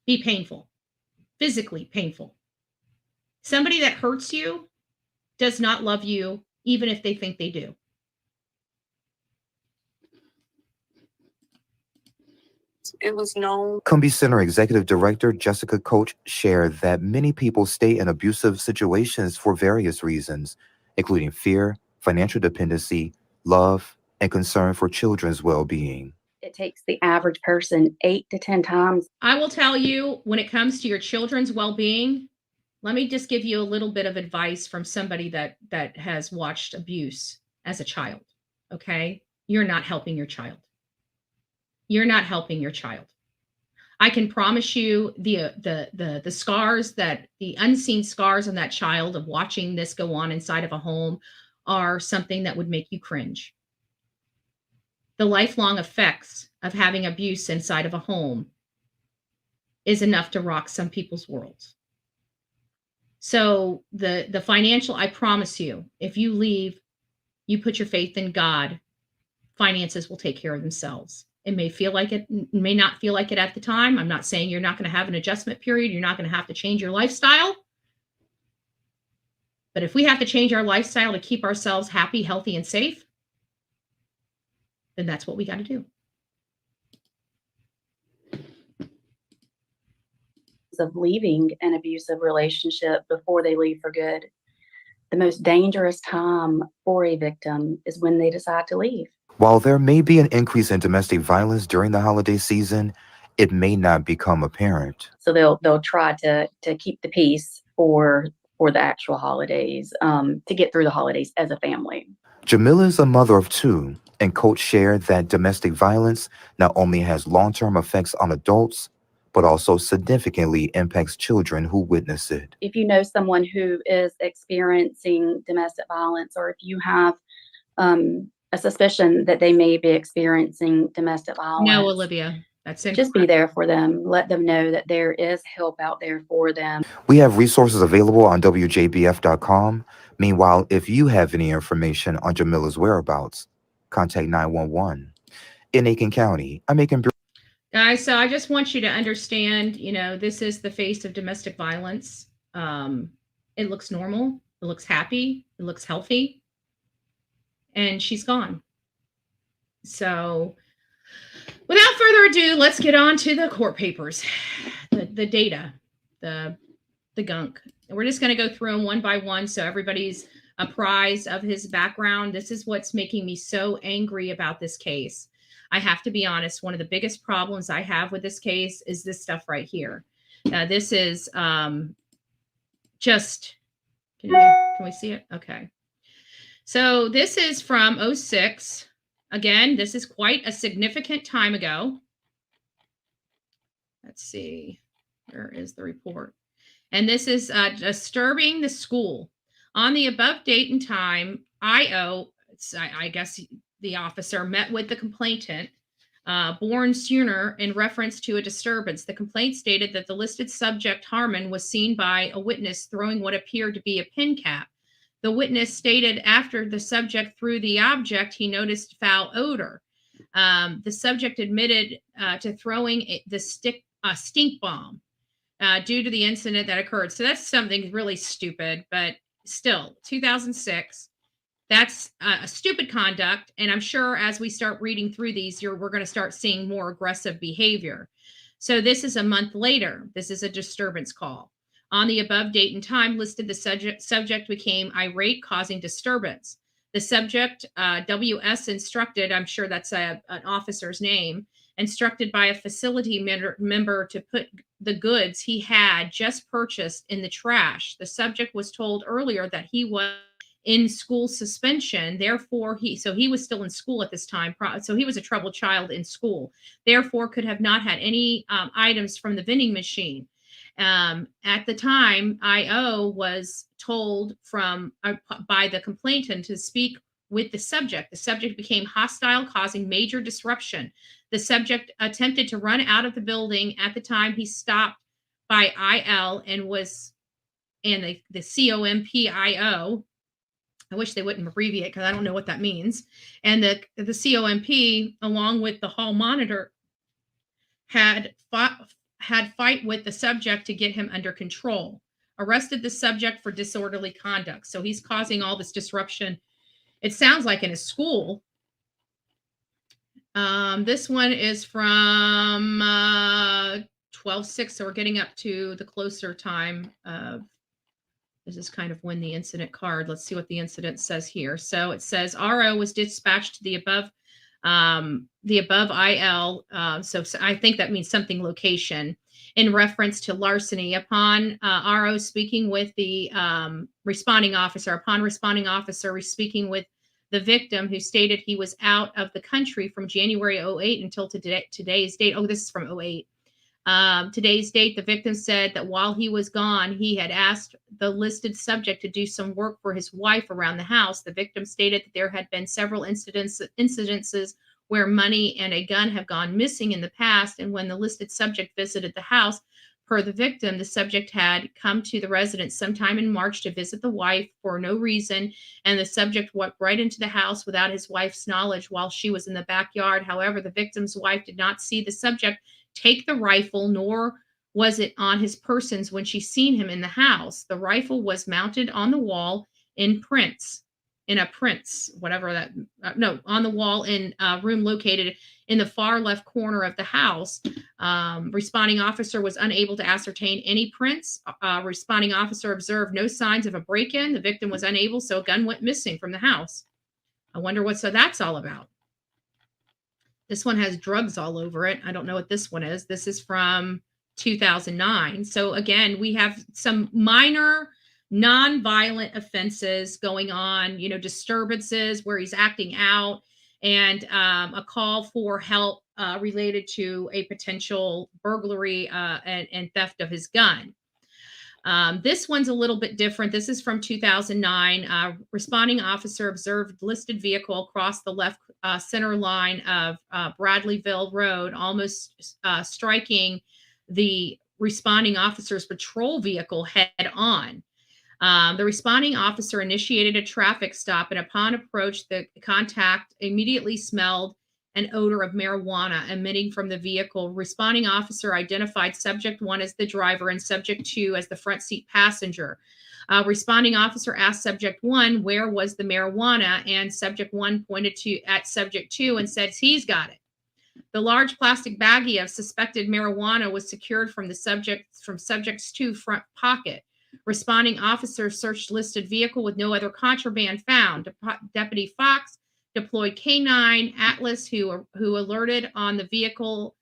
Speaker 9: be painful. Physically painful. Somebody that hurts you does not love you, even if they think they do.
Speaker 17: It was known.
Speaker 16: Cumbie Center Executive Director Jessica Coach shared that many people stay in abusive situations for various reasons, including fear, financial dependency, love, and concern for children's well-being.
Speaker 15: It takes the average person 8 to 10 times.
Speaker 9: I will tell you, when it comes to your children's well-being, let me just give you a little bit of advice from somebody that has watched abuse as a child. Okay? You're not helping your child. You're not helping your child. I can promise you the scars, that the unseen scars on that child of watching this go on inside of a home are something that would make you cringe. The lifelong effects of having abuse inside of a home is enough to rock some people's worlds. So the financial, I promise you, if you leave, you put your faith in God, finances will take care of themselves. It may feel like it, may not feel like it at the time. I'm not saying you're not going to have an adjustment period. You're not going to have to change your lifestyle. But if we have to change our lifestyle to keep ourselves happy, healthy, and safe, then that's what we got to do.
Speaker 15: Of leaving an abusive relationship before they leave for good. The most dangerous time for a victim is when they decide to leave.
Speaker 16: While there may be an increase in domestic violence during the holiday season, it may not become apparent.
Speaker 15: So they'll try to keep the peace for the actual holidays, to get through the holidays as a family.
Speaker 16: Jamilla is a mother of two, and Coach shared that domestic violence not only has long-term effects on adults, but also significantly impacts children who witness it.
Speaker 15: If you know someone who is experiencing domestic violence, or if you have a suspicion that they may be experiencing domestic violence.
Speaker 9: No, Olivia, that's incorrect.
Speaker 15: Just be there for them. Let them know that there is help out there for them.
Speaker 16: We have resources available on WJBF.com. Meanwhile, if you have any information on Jamilla's whereabouts, contact 911. In Aiken County, I'm Aiken.
Speaker 9: Guys, so I just want you to understand, this is the face of domestic violence. It looks normal. It looks happy. It looks healthy. And she's gone. So without further ado, let's get on to the court papers, the data, the gunk. And we're just going to go through them one by one so everybody's apprised of his background. This is what's making me so angry about this case. I have to be honest, one of the biggest problems I have with this case is this stuff right here. This is just, can we see it? Okay. So this is from 2006. Again, this is quite a significant time ago. Let's see, where is the report? And this is disturbing the school. On the above date and time, I guess the officer met with the complainant, Born Sooner, in reference to a disturbance. The complaint stated that the listed subject, Harmon, was seen by a witness throwing what appeared to be a pin cap. The witness stated after the subject threw the object, he noticed foul odor. The subject admitted to throwing the stink bomb due to the incident that occurred. So that's something really stupid, but still, 2006. That's a stupid conduct. And I'm sure as we start reading through these, we're going to start seeing more aggressive behavior. So this is a month later. This is a disturbance call. On the above date and time listed, the subject became irate, causing disturbance. The subject, WS, instructed, I'm sure that's an officer's name, instructed by a facility member to put the goods he had just purchased in the trash. The subject was told earlier that he was in school suspension. Therefore, he was still in school at this time. So he was a troubled child in school. Therefore, could have not had any items from the vending machine. At the time, IO was told by the complainant to speak with the subject. The subject became hostile, causing major disruption. The subject attempted to run out of the building. At the time, he stopped by IL and the COMPIO. I wish they wouldn't abbreviate because I don't know what that means. And the COMP, along with the hall monitor, had fight with the subject to get him under control. Arrested the subject for disorderly conduct. So he's causing all this disruption. It sounds like in a school. This one is from 12/6, so we're getting up to the closer time of This is kind of when the incident card. Let's see what the incident says here. So it says RO was dispatched to the above IL. So I think that means something location in reference to larceny. Upon RO speaking with the responding officer, speaking with the victim, who stated he was out of the country from January 08 until today's date. Oh, this is from 08. Today's date, the victim said that while he was gone, he had asked the listed subject to do some work for his wife around the house. The victim stated that there had been several incidences where money and a gun have gone missing in the past, and when the listed subject visited the house, per the victim, the subject had come to the residence sometime in March to visit the wife for no reason, and the subject walked right into the house without his wife's knowledge while she was in the backyard. However, the victim's wife did not see the subject take the rifle, nor was it on his persons when she seen him in the house. The rifle was mounted on the wall on the wall in a room located in the far left corner of the house. Responding officer was unable to ascertain any prints. Responding officer observed no signs of a break-in. The victim was unable, so a gun went missing from the house. I wonder what that's all about. This one has drugs all over it. I don't know what this one is. This is from 2009. So again, we have some minor non-violent offenses going on, disturbances where he's acting out, and a call for help related to a potential burglary and theft of his gun. This one's a little bit different. This is from 2009. Responding officer observed listed vehicle across the left center line of Bradleyville Road, almost striking the responding officer's patrol vehicle head on. The responding officer initiated a traffic stop, and upon approach, the contact immediately smelled an odor of marijuana emitting from the vehicle. Responding officer identified subject 1 as the driver and subject 2 as the front seat passenger. Responding officer asked subject 1 where was the marijuana, and subject 1 pointed at subject 2 and said he's got it. The large plastic baggie of suspected marijuana was secured from subject's 2 front pocket. Responding officer searched listed vehicle with no other contraband found. Deputy Fox deployed K9 Atlas, who alerted on the vehicle,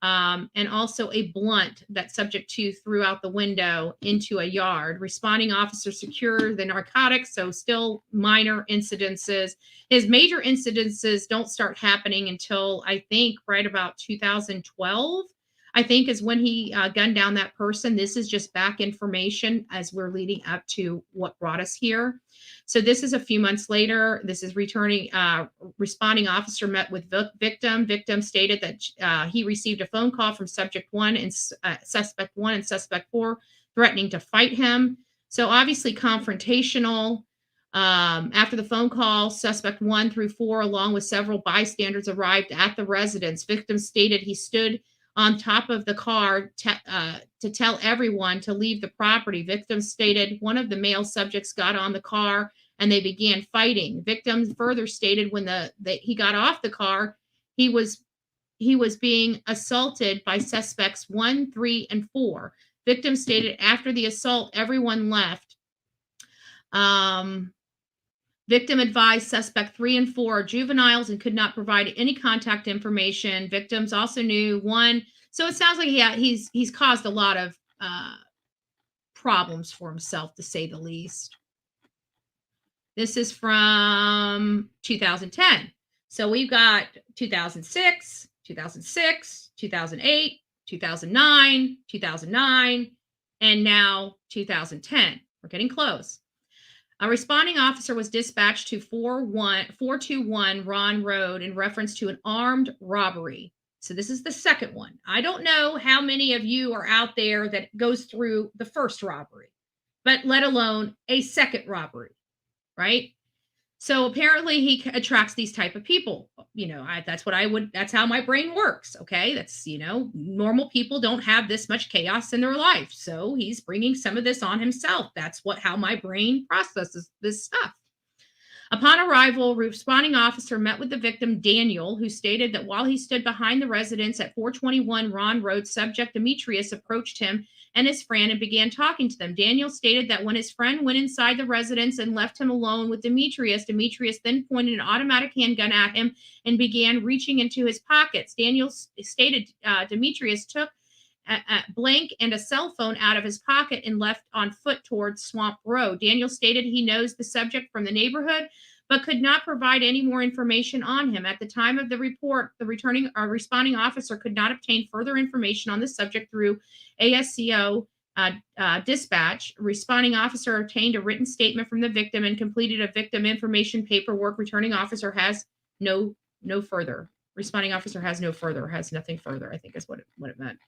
Speaker 9: and also a blunt that subject 2 threw out the window into a yard. Responding officer secured the narcotics, so still minor incidences. His major incidences don't start happening until I think right about 2012. I think is when he gunned down that person. This is just back information as we're leading up to what brought us here. So this is a few months later. This is responding officer met with victim. Victim stated that he received a phone call from subject 1 and suspect 1 and suspect 4 threatening to fight him. So obviously confrontational. After the phone call, suspect 1 through 4, along with several bystanders, arrived at the residence. Victim stated he stood on top of the car to tell everyone to leave the property. Victim stated one of the male subjects got on the car and they began fighting. Victim further stated when he got off the car, he was being assaulted by suspects 1, 3, and 4. Victim stated after the assault, everyone left. Victim advised suspect 3 and 4 are juveniles and could not provide any contact information. Victims also knew 1. So it sounds like he's caused a lot of problems for himself, to say the least. This is from 2010. So we've got 2006, 2006, 2008, 2009, 2009, and now 2010. We're getting close. A responding officer was dispatched to 421 Ron Road in reference to an armed robbery. So this is the second one. I don't know how many of you are out there that goes through the first robbery, but let alone a second robbery, right? So apparently he attracts these type of people. That's how my brain works. Okay. That's, normal people don't have this much chaos in their life. So he's bringing some of this on himself. That's how my brain processes this stuff. Upon arrival, responding officer met with the victim, Daniel, who stated that while he stood behind the residence at 421 Ron Road, subject Demetrius approached him and his friend and began talking to them. Daniel stated that when his friend went inside the residence and left him alone with Demetrius, Demetrius then pointed an automatic handgun at him and began reaching into his pockets. Daniel stated Demetrius took a blank and a cell phone out of his pocket and left on foot towards Swamp Road. Daniel stated he knows the subject from the neighborhood, but could not provide any more information on him. At the time of the report, the responding officer could not obtain further information on the subject through ASCO dispatch. Responding officer obtained a written statement from the victim and completed a victim information paperwork. Returning officer has no further. Responding officer has no further, has nothing further, I think is what it meant.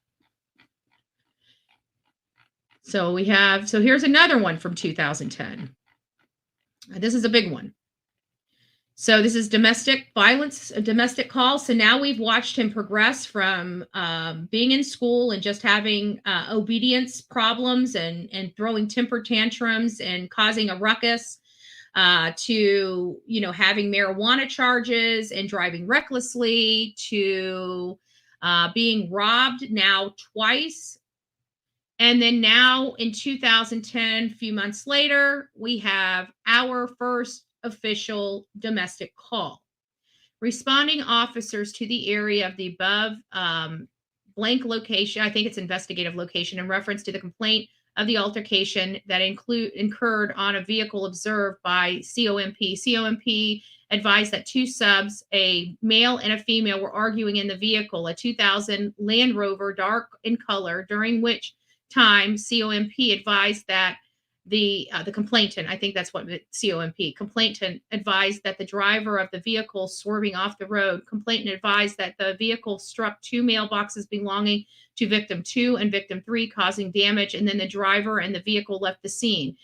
Speaker 9: So here's another one from 2010. This is a big one. So this is domestic violence, a domestic call. So now we've watched him progress from being in school and just having obedience problems and throwing temper tantrums and causing a ruckus to, having marijuana charges and driving recklessly to being robbed now twice. And then now in 2010, a few months later, we have our first official domestic call. Responding officers to the area of the above blank location, I think it's investigative location, in reference to the complaint of the altercation that incurred on a vehicle observed by COMP. COMP advised that two subs, a male and a female, were arguing in the vehicle, a 2000 Land Rover, dark in color, during which time COMP advised that the complainant, I think that's what complainant advised that the driver of the vehicle swerving off the road. Complainant advised that the vehicle struck two mailboxes belonging to victim 2 and victim 3, causing damage, and then the driver and the vehicle left the scene.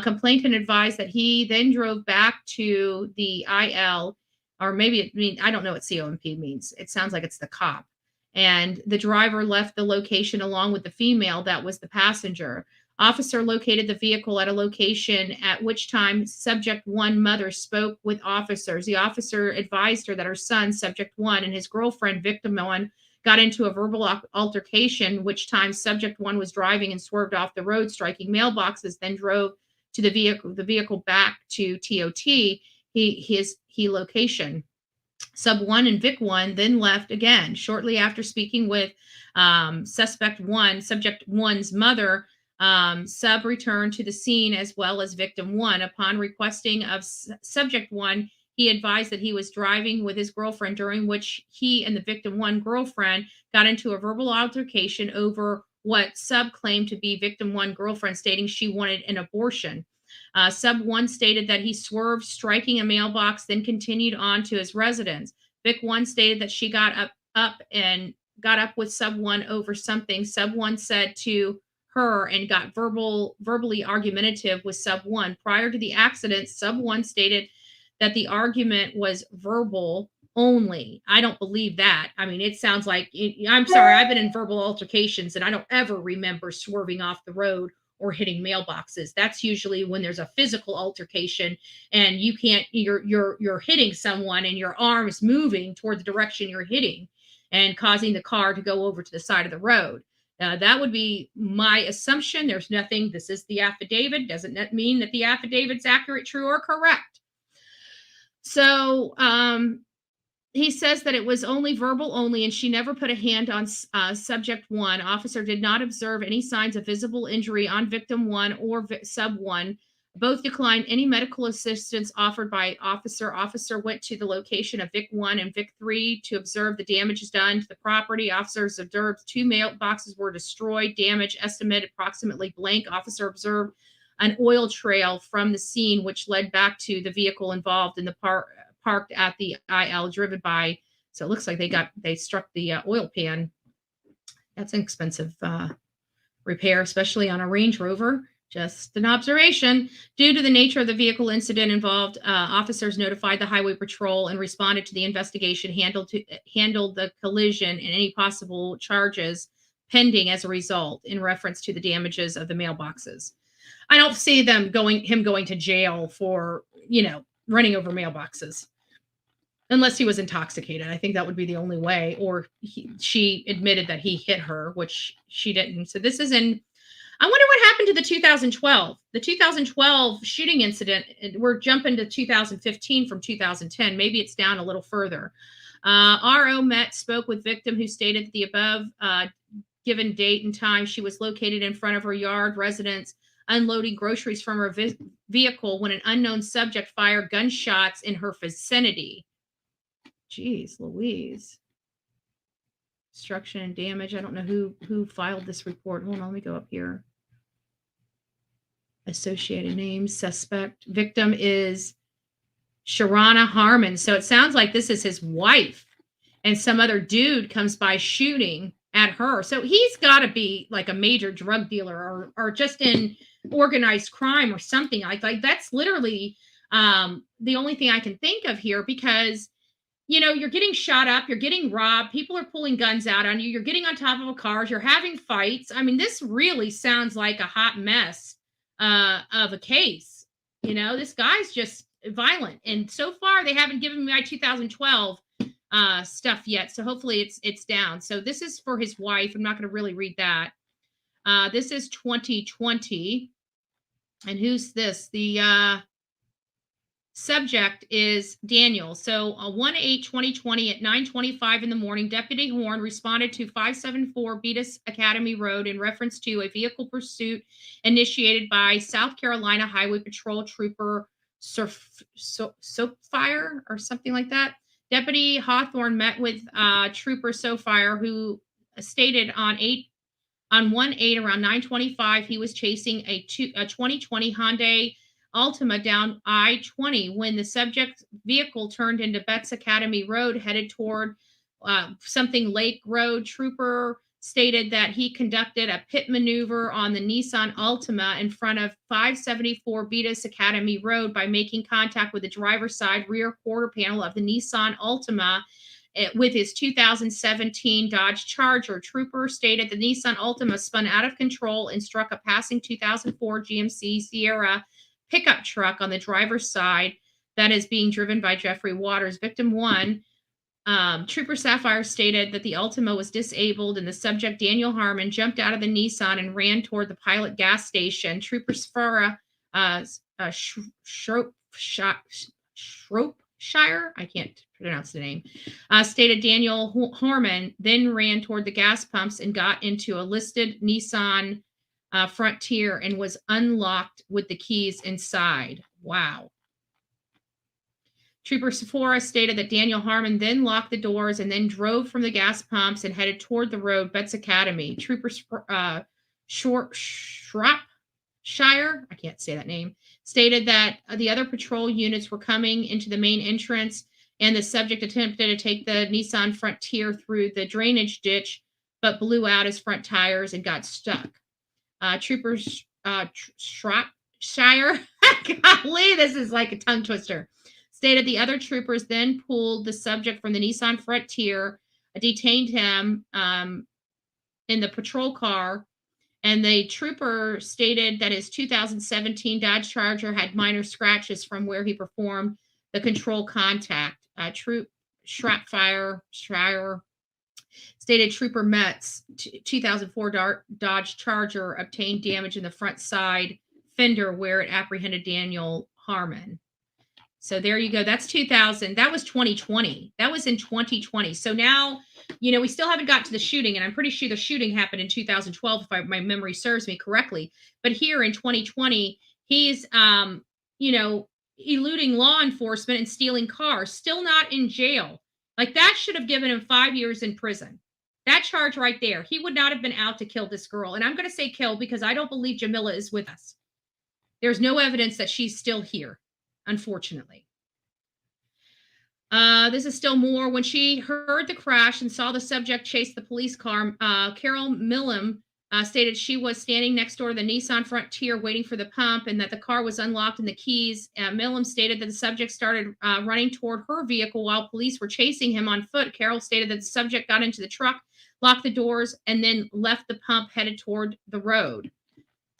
Speaker 9: Complainant advised that he then drove back to the IL, or maybe I don't know what COMP means. It sounds like it's the cop. And the driver left the location along with the female that was the passenger. Officer located the vehicle at a location, at which time subject 1 mother spoke with officers. The officer advised her that her son, subject 1, and his girlfriend, victim 1, got into a verbal altercation, which time subject 1 was driving and swerved off the road, striking mailboxes, then drove to the vehicle back to TOT, his location. Sub 1 and Vic 1 then left again. Shortly after speaking with subject 1's mother, sub returned to the scene as well as victim 1. Upon requesting of subject 1, he advised that he was driving with his girlfriend, during which he and the victim 1 girlfriend got into a verbal altercation over what sub claimed to be victim 1 girlfriend, stating she wanted an abortion. Sub 1 stated that he swerved, striking a mailbox, then continued on to his residence. Vic 1 stated that she got up with Sub 1 over something Sub 1 said to her and got verbally argumentative with Sub 1. Prior to the accident, Sub 1 stated that the argument was verbal only. I don't believe that. I mean, it sounds like, I'm sorry, I've been in verbal altercations and I don't ever remember swerving off the road or hitting mailboxes. That's usually when there's a physical altercation and you can't, you're hitting someone and your arm is moving toward the direction you're hitting and causing the car to go over to the side of the road. That would be my assumption. There's nothing, this is the affidavit, doesn't mean that the affidavit's accurate, true, or correct. So he says that it was only verbal only, and she never put a hand on subject 1. Officer did not observe any signs of visible injury on victim 1 or sub 1. Both declined any medical assistance offered by officer. Officer went to the location of Vic 1 and Vic 3 to observe the damage done to the property. Officers observed 2 mailboxes were destroyed, damage estimated approximately blank. Officer observed an oil trail from the scene, which led back to the vehicle involved in the parked at the IL, driven by, so it looks like they struck the oil pan. That's an expensive repair, especially on a Range Rover. Just an observation. Due to the nature of the vehicle incident involved, officers notified the Highway Patrol and responded to the investigation, handled the collision and any possible charges pending as a result in reference to the damages of the mailboxes. I don't see him going to jail for, running over mailboxes. Unless he was intoxicated. I think that would be the only way. Or she admitted that he hit her, which she didn't. So this is in, I wonder what happened to the 2012. The 2012 shooting incident, we're jumping to 2015 from 2010. Maybe it's down a little further. R.O. Met spoke with victim who stated that the above given date and time she was located in front of her yard residence unloading groceries from her vehicle when an unknown subject fired gunshots in her vicinity. Jeez Louise. Destruction and damage. I don't know who filed this report. Hold on, let me go up here. Associated names, suspect. Victim is Sharana Harmon. So it sounds like this is his wife. And some other dude comes by shooting at her. So he's got to be like a major drug dealer or just in organized crime or something. Like that's literally the only thing I can think of here because you know, you're getting shot up, you're getting robbed, people are pulling guns out on you, you're getting on top of a car, you're having fights. I mean, this really sounds like a hot mess of a case. You know, this guy's just violent. And so far, they haven't given me my 2012 stuff yet. So hopefully it's down. So this is for his wife. I'm not going to really read that. This is 2020. And who's this? The subject is Daniel. So 1/8/2020 at 9:25 in the morning, Deputy Horn responded to 574 Beatus Academy Road in reference to a vehicle pursuit initiated by South Carolina Highway Patrol Trooper Soapfire or something like that. Deputy Hawthorne met with Trooper Soapfire, who stated on 1/8 around 9:25 he was chasing a 2020 Hyundai Altima down I-20 when the subject vehicle turned into Betts Academy Road headed toward something Lake Road. Trooper stated that he conducted a pit maneuver on the Nissan Altima in front of 574 Beatus Academy Road by making contact with the driver's side rear quarter panel of the Nissan Altima with his 2017 Dodge Charger. Trooper stated the Nissan Altima spun out of control and struck a passing 2004 GMC Sierra pickup truck on the driver's side that is being driven by Jeffrey Waters. Victim 1, Trooper Sapphire stated that the Altima was disabled and the subject, Daniel Harmon, jumped out of the Nissan and ran toward the Pilot gas station. Trooper Sfara Shropshire, I can't pronounce the name, stated Daniel Harmon then ran toward the gas pumps and got into a listed Nissan Frontier and was unlocked with the keys inside. Wow. Trooper Sephora stated that Daniel Harmon then locked the doors and then drove from the gas pumps and headed toward the road, Betts Academy. Trooper Shropshire, I can't say that name, stated that the other patrol units were coming into the main entrance and the subject attempted to take the Nissan Frontier through the drainage ditch, but blew out his front tires and got stuck. Trooper Shropshire, golly, this is like a tongue twister, stated the other troopers then pulled the subject from the Nissan Frontier, detained him in the patrol car, and the trooper stated that his 2017 Dodge Charger had minor scratches from where he performed the control contact. Troop Shropshire stated Trooper Metz 2004 Dodge Charger obtained damage in the front side fender where it apprehended Daniel Harmon. So there you go. That's 2000. That was 2020. That was in 2020. So now, you know, we still haven't got to the shooting, and I'm pretty sure the shooting happened in 2012, if my memory serves me correctly. But here in 2020, he's, you know, eluding law enforcement and stealing cars, still not in jail. Like that should have given him 5 years in prison. That charge right there. He would not have been out to kill this girl. And I'm going to say kill because I don't believe Jamilla is with us. There's no evidence that she's still here, unfortunately. This is still more. When she heard the crash and saw the subject chase the police car, Carol Millam stated she was standing next door to the Nissan Frontier waiting for the pump and that the car was unlocked and the keys. Millam stated that the subject started running toward her vehicle while police were chasing him on foot. Carol stated that the subject got into the truck, locked the doors, and then left the pump headed toward the road.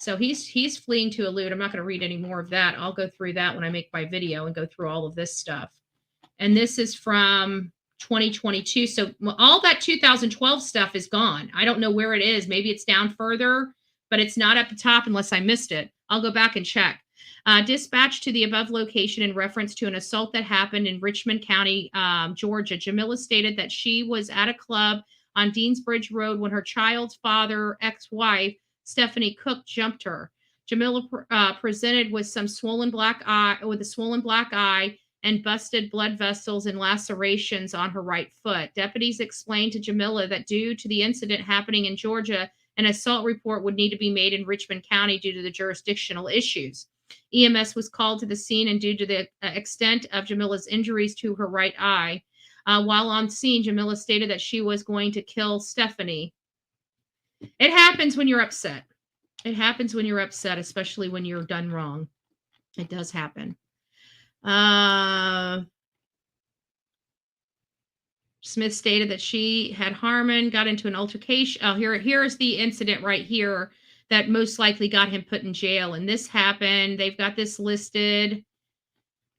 Speaker 9: So he's fleeing to elude. I'm not going to read any more of that. I'll go through that when I make my video and go through all of this stuff. And this is from 2022. So all that 2012 stuff is gone. I don't know where it is. Maybe it's down further, but it's not at the top unless I missed it. I'll go back and check. Dispatched to the above location in reference to an assault that happened in Richmond County, Georgia. Jamilla stated that she was at a club on Deansbridge Road when her child's father, ex-wife, Stephanie Cook, jumped her. Jamilla presented with a swollen black eye and busted blood vessels and lacerations on her right foot. Deputies explained to Jamilla that due to the incident happening in Georgia, an assault report would need to be made in Richmond County due to the jurisdictional issues. EMS was called to the scene, and due to the extent of Jamilla's injuries to her right eye, while on scene, Jamilla stated that she was going to kill Stephanie. It happens when you're upset. It happens when you're upset, especially when you're done wrong. It does happen. Smith stated that she had Harmon, got into an altercation. Oh, here's the incident right here that most likely got him put in jail. And this happened. They've got this listed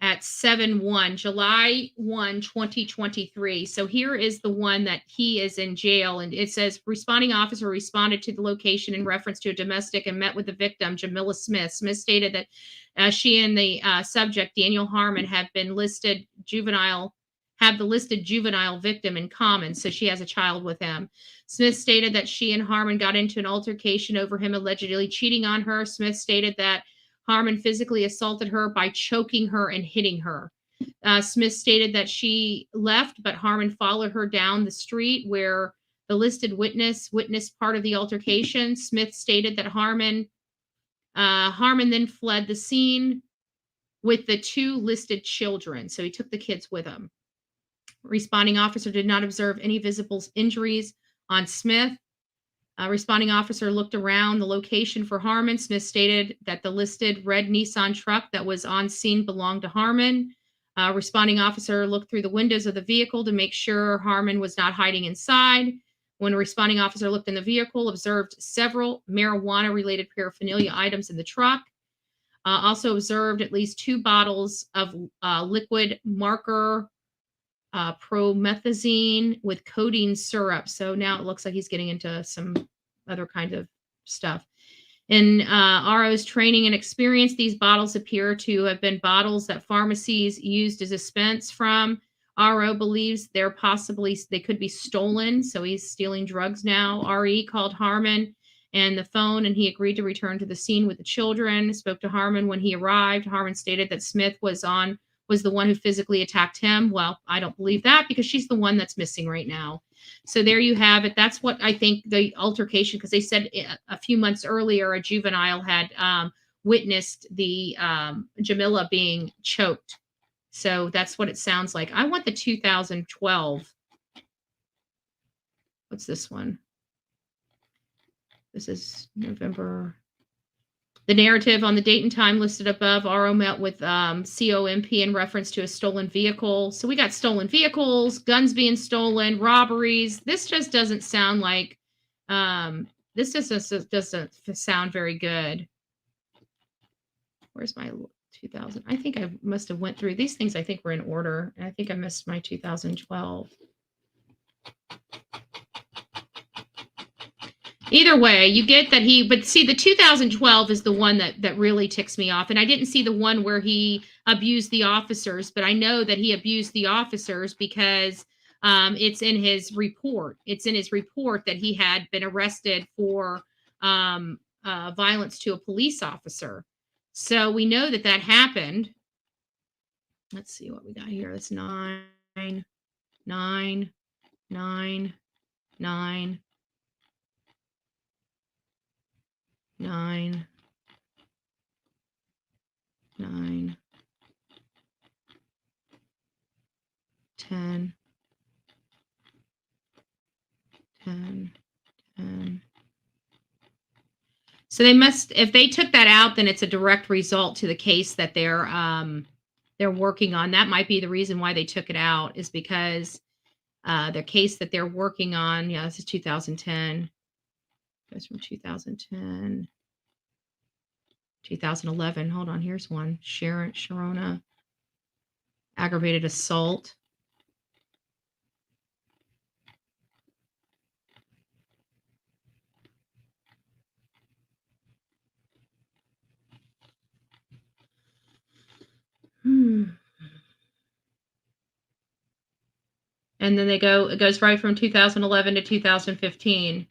Speaker 9: at 7/1, July 1, 2023. So here is the one that he is in jail. And it says, responding officer responded to the location in reference to a domestic and met with the victim, Jamila Smith. Smith stated that she and the subject, Daniel Harmon, have the listed juvenile victim in common. So she has a child with him. Smith stated that she and Harmon got into an altercation over him allegedly cheating on her. Smith stated that Harmon physically assaulted her by choking her and hitting her. Smith stated that she left, but Harmon followed her down the street where the listed witness witnessed part of the altercation. Smith stated that Harmon then fled the scene with the two listed children. So he took the kids with him. Responding officer did not observe any visible injuries on Smith. Responding officer looked around the location for Harmon. Smith stated that the listed red Nissan truck that was on scene belonged to Harmon. Responding officer looked through the windows of the vehicle to make sure Harmon was not hiding inside. When a responding officer looked in the vehicle, observed several marijuana-related paraphernalia items in the truck. Also observed at least 2 bottles of liquid marker promethazine with codeine syrup. So now it looks like he's getting into some other kind of stuff. In RO's training and experience, these bottles appear to have been bottles that pharmacies used to dispense from. RO believes they could be stolen, so he's stealing drugs now. RE called Harmon and the phone, and he agreed to return to the scene with the children. Spoke to Harmon when he arrived. Harmon stated that Smith was the one who physically attacked him. Well, I don't believe that because she's the one that's missing right now. So there you have it. That's what I think the altercation, because they said a few months earlier, a juvenile had witnessed the Jamilla being choked. So that's what it sounds like. I want the 2012. What's this one? This is November. The narrative on the date and time listed above. RO met with COMP in reference to a stolen vehicle. So we got stolen vehicles, guns being stolen, robberies. This just doesn't sound like, this just doesn't sound very good. Where's my 2000? I think I must have went through these things. I think were in order. And I think I missed my 2012. Either way, you get that but see, the 2012 is the one that really ticks me off. And I didn't see the one where he abused the officers, but I know that he abused the officers because it's in his report. It's in his report that he had been arrested for violence to a police officer. So we know that happened. Let's see what we got here. That's 9, 9, 9, 9, 9, 9, 10, 10, 10. So they must, if they took that out, then it's a direct result to the case that they're working on. That might be the reason why they took it out, is because the case that they're working on, this is 2010. Goes from 2010. 2011. Hold on, here's one. Sharona, aggravated assault. And then it goes right from 2011 to 2015.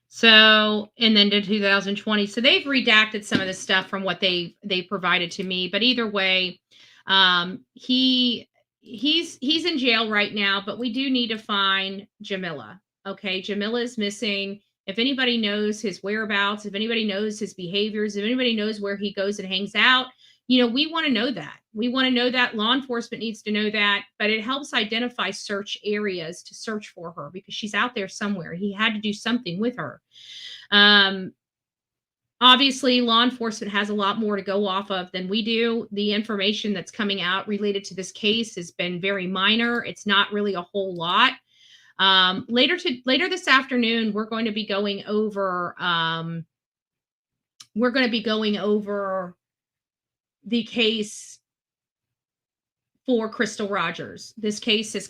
Speaker 9: So, and then to 2020. So they've redacted some of the stuff from what they provided to me. But either way, he's in jail right now, but we do need to find Jamilla. Okay. Jamilla is missing. If anybody knows his whereabouts, if anybody knows his behaviors, if anybody knows where he goes and hangs out, we want to know that. We want to know that. Law enforcement needs to know that, but it helps identify search areas to search for her because she's out there somewhere. He had to do something with her. Obviously, law enforcement has a lot more to go off of than we do. The information that's coming out related to this case has been very minor. It's not really a whole lot. Later this afternoon, we're going to be going over the case for Crystal Rogers. This case is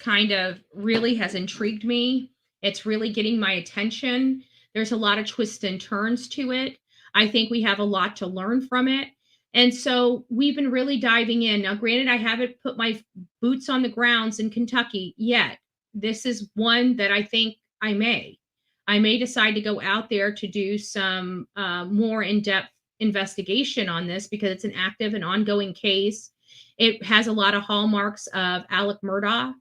Speaker 9: really has intrigued me. It's really getting my attention. There's a lot of twists and turns to it. I think we have a lot to learn from it. And so we've been really diving in. Now, granted, I haven't put my boots on the grounds in Kentucky yet. This is one that I think I may decide to go out there to do some more in-depth investigation on this because it's an active and ongoing case. It has a lot of hallmarks of Alec Murdaugh.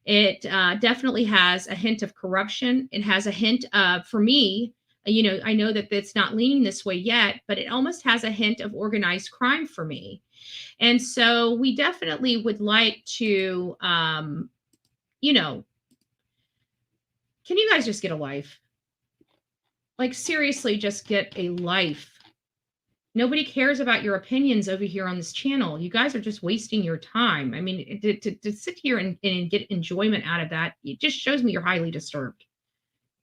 Speaker 9: It definitely has a hint of corruption. It has a hint of, for me, I know that it's not leaning this way yet, but it almost has a hint of organized crime for me. And so we definitely would like to, can you guys just get a life? Like, seriously, just get a life. Nobody cares about your opinions over here on this channel. You guys are just wasting your time. I mean, to sit here and get enjoyment out of that, it just shows me you're highly disturbed.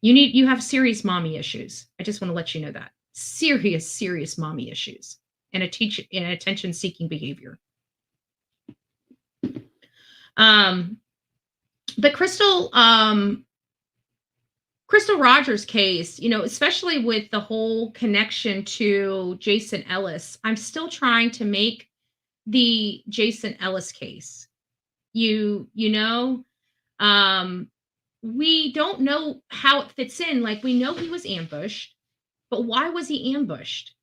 Speaker 9: You have serious mommy issues. I just want to let you know that. Serious mommy issues and attention-seeking behavior. But Crystal Rogers case, especially with the whole connection to Jason Ellis, I'm still trying to make the Jason Ellis case. We don't know how it fits in. Like, we know he was ambushed, but why was he ambushed?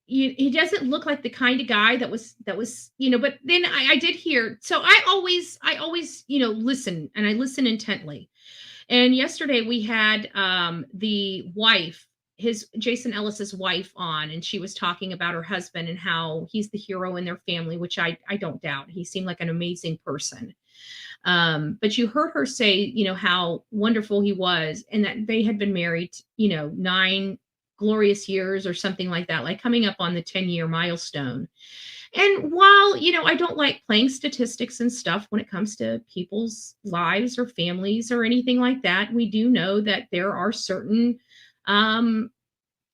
Speaker 9: He doesn't look like the kind of guy that was, but then I did hear, so I always, listen, and I listen intently. And yesterday we had the wife, Jason Ellis's wife on, and she was talking about her husband and how he's the hero in their family, which I don't doubt. He seemed like an amazing person. But you heard her say, how wonderful he was and that they had been married, 9 glorious years or something like that, like coming up on the 10-year milestone. And while, I don't like playing statistics and stuff when it comes to people's lives or families or anything like that, we do know that there are certain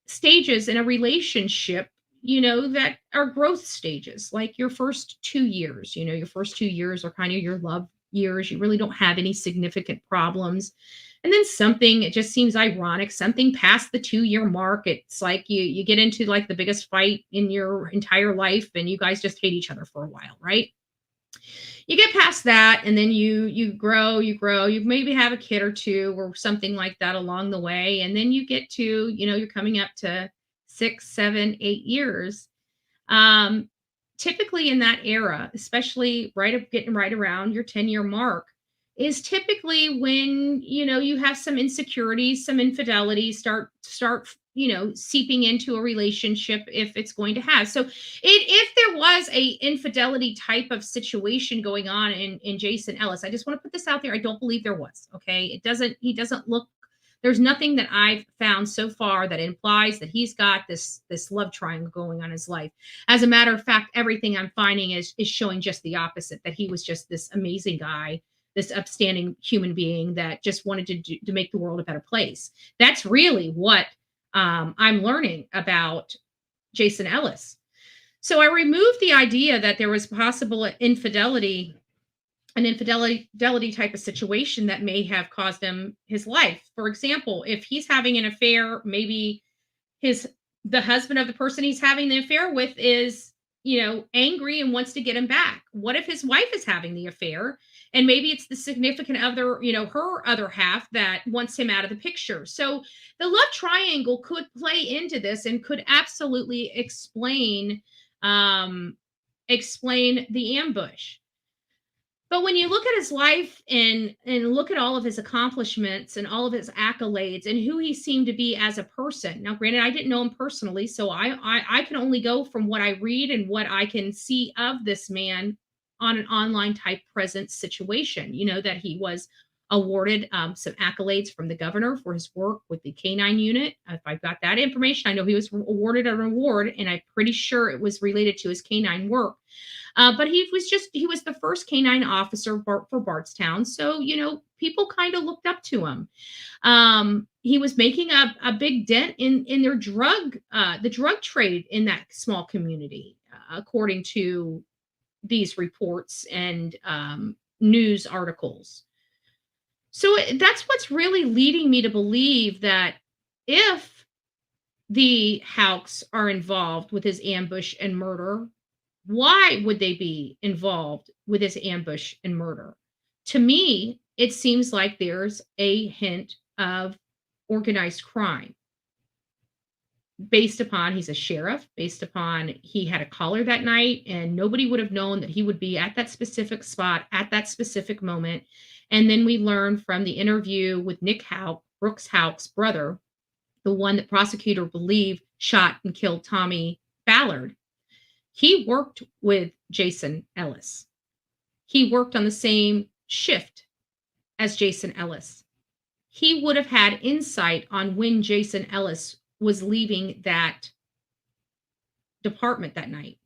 Speaker 9: stages in a relationship, that are growth stages, like your first 2 years. Your first 2 years are kind of your love years. You really don't have any significant problems. And then it just seems ironic, something past the 2-year mark, it's like you get into like the biggest fight in your entire life and you guys just hate each other for a while, right? You get past that and then you grow, you maybe have a kid or two or something like that along the way. And then you get to, you're coming up to 6, 7, 8 years. Typically in that era, especially getting right around your 10-year mark, is typically when, you have some insecurities, some infidelity start, seeping into a relationship if it's going to have. So if there was a infidelity type of situation going on in Jason Ellis, I just want to put this out there. I don't believe there was. Okay. He doesn't look, there's nothing that I've found so far that implies that he's got this love triangle going on in his life. As a matter of fact, everything I'm finding is showing just the opposite, that he was just this amazing guy, this upstanding human being that just wanted to make the world a better place. That's really what I'm learning about Jason Ellis. So I removed the idea that there was possible infidelity, an infidelity type of situation that may have caused him his life. For example, if he's having an affair, maybe the husband of the person he's having the affair with is, angry and wants to get him back. What if his wife is having the affair and maybe it's the significant other, her other half that wants him out of the picture? So the love triangle could play into this and could absolutely explain the ambush. But when you look at his life and look at all of his accomplishments and all of his accolades and who he seemed to be as a person. Now, granted, I didn't know him personally, so I can only go from what I read and what I can see of this man on an online type presence situation. That he was awarded some accolades from the governor for his work with the K-9 unit. If I've got that information, I know he was awarded an award, and I'm pretty sure it was related to his K-9 work. But he was the first K-9 officer for Bardstown. So, people kind of looked up to him. He was making a big dent in the drug trade in that small community, according to these reports and news articles. So that's what's really leading me to believe that if the Houcks are involved with his ambush and murder, why would they be involved with his ambush and murder? To me, it seems like there's a hint of organized crime based upon he's a sheriff, based upon he had a caller that night, and nobody would have known that he would be at that specific spot at that specific moment. And then we learned from the interview with Nick Houck, Brooks Houck's brother, the one that prosecutor believed shot and killed Tommy Ballard. He worked with Jason Ellis. He worked on the same shift as Jason Ellis. He would have had insight on when Jason Ellis was leaving that department that night.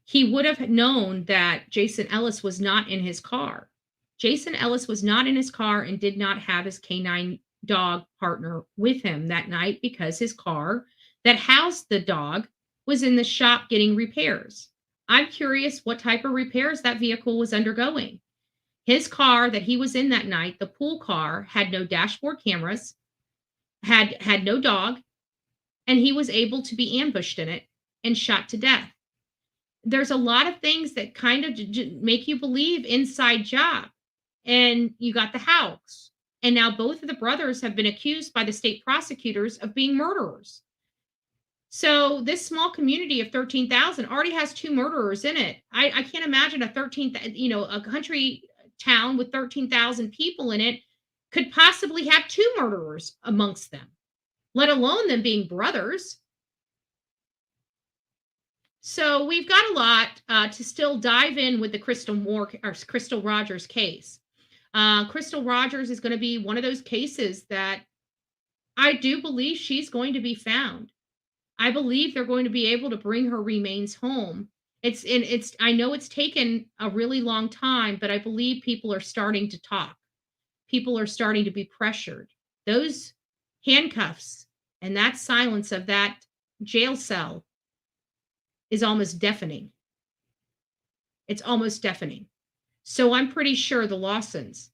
Speaker 9: He would have known that Jason Ellis was not in his car. Jason Ellis was not in his car and did not have his K-9 dog partner with him that night because his car that housed the dog was in the shop getting repairs. I'm curious what type of repairs that vehicle was undergoing. His car that he was in that night, the pool car, had no dashboard cameras, had no dog, and he was able to be ambushed in it and shot to death. There's a lot of things that kind of make you believe inside job. And you got the Houcks. And now both of the brothers have been accused by the state prosecutors of being murderers. So this small community of 13,000 already has 2 murderers in it. I can't imagine a country town with 13,000 people in it could possibly have 2 murderers amongst them, let alone them being brothers. So we've got a lot to still dive in with the Crystal Rogers case. Crystal Rogers is going to be one of those cases that I do believe she's going to be found. I believe they're going to be able to bring her remains home. I know it's taken a really long time, but I believe people are starting to talk. People are starting to be pressured. Those handcuffs and that silence of that jail cell is almost deafening. It's almost deafening. So I'm pretty sure the Lawsons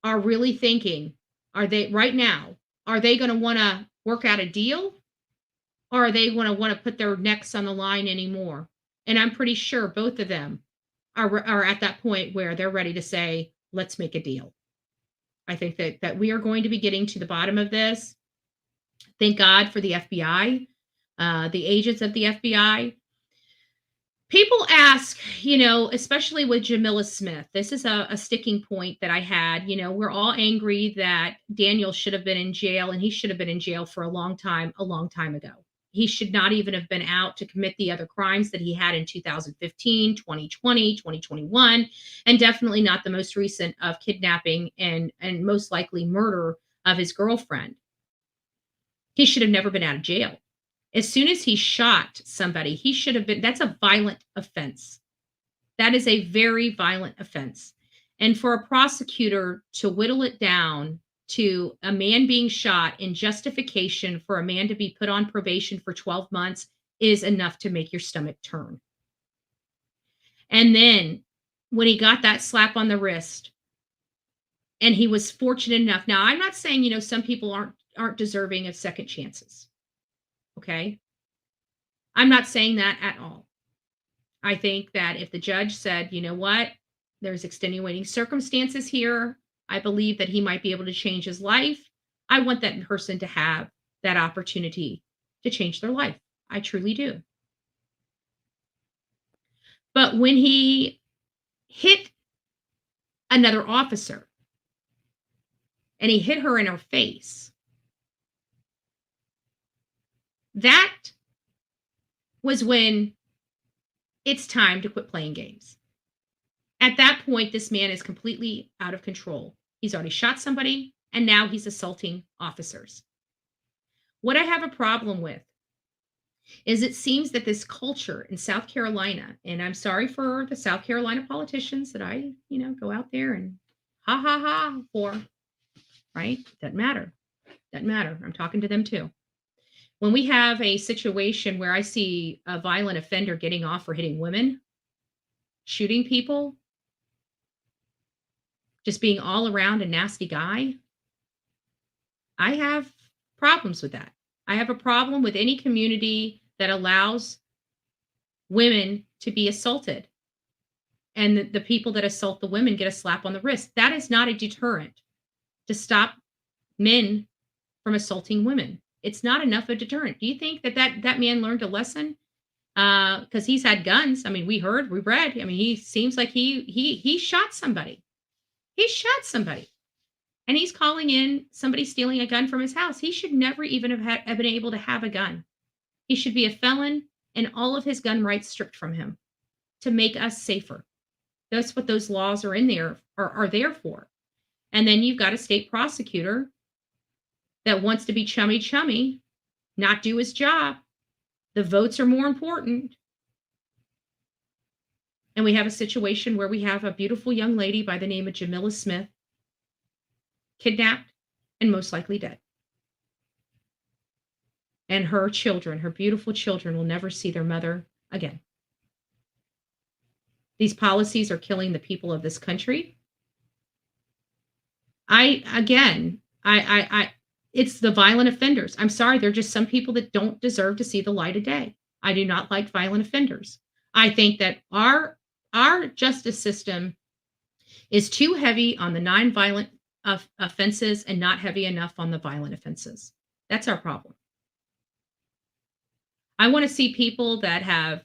Speaker 9: are really thinking, are they going to want to work out a deal? Or are they going to want to put their necks on the line anymore? And I'm pretty sure both of them are at that point where they're ready to say, let's make a deal. I think that we are going to be getting to the bottom of this. Thank God for the FBI, the agents of the FBI. People ask, especially with Jamila Smith, this is a sticking point that I had. We're all angry that Daniel should have been in jail, and he should have been in jail for a long time ago. He should not even have been out to commit the other crimes that he had in 2015, 2020, 2021, and definitely not the most recent of kidnapping and most likely murder of his girlfriend. He should have never been out of jail. As soon as he shot somebody, he should have been, that's a violent offense. That is a very violent offense. And for a prosecutor to whittle it down to a man being shot in justification for a man to be put on probation for 12 months is enough to make your stomach turn. And then when he got that slap on the wrist, and he was fortunate enough. Now, I'm not saying, some people aren't deserving of second chances. Okay? I'm not saying that at all. I think that if the judge said, you know what, there's extenuating circumstances here, I believe that he might be able to change his life. I want that person to have that opportunity to change their life. I truly do. But when he hit another officer and he hit her in her face, that was when it's time to quit playing games. At that point, this man is completely out of control. He's already shot somebody, and now he's assaulting officers. What I have a problem with is it seems that this culture in South Carolina, and I'm sorry for the South Carolina politicians that I, go out there and ha ha ha for, right? Doesn't matter. Doesn't matter. I'm talking to them too. When we have a situation where I see a violent offender getting off for hitting women, shooting people, just being all around a nasty guy, I have problems with that. I have a problem with any community that allows women to be assaulted and the people that assault the women get a slap on the wrist. That is not a deterrent to stop men from assaulting women. It's not enough of a deterrent. Do you think that man learned a lesson? Because he's had guns. I mean, we read. I mean, he seems like he shot somebody. He shot somebody. And he's calling in somebody stealing a gun from his house. He should never even have been able to have a gun. He should be a felon and all of his gun rights stripped from him to make us safer. That's what those laws are in there are there for. And then you've got a state prosecutor that wants to be chummy, not do his job. The votes are more important. And we have a situation where we have a beautiful young lady by the name of Jamila Smith kidnapped and most likely dead. And her children, her beautiful children, will never see their mother again. These policies are killing the people of this country. It's the violent offenders. I'm sorry, there are just some people that don't deserve to see the light of day. I do not like violent offenders. I think that our justice system is too heavy on the nonviolent offenses and not heavy enough on the violent offenses. That's our problem. I want to see people that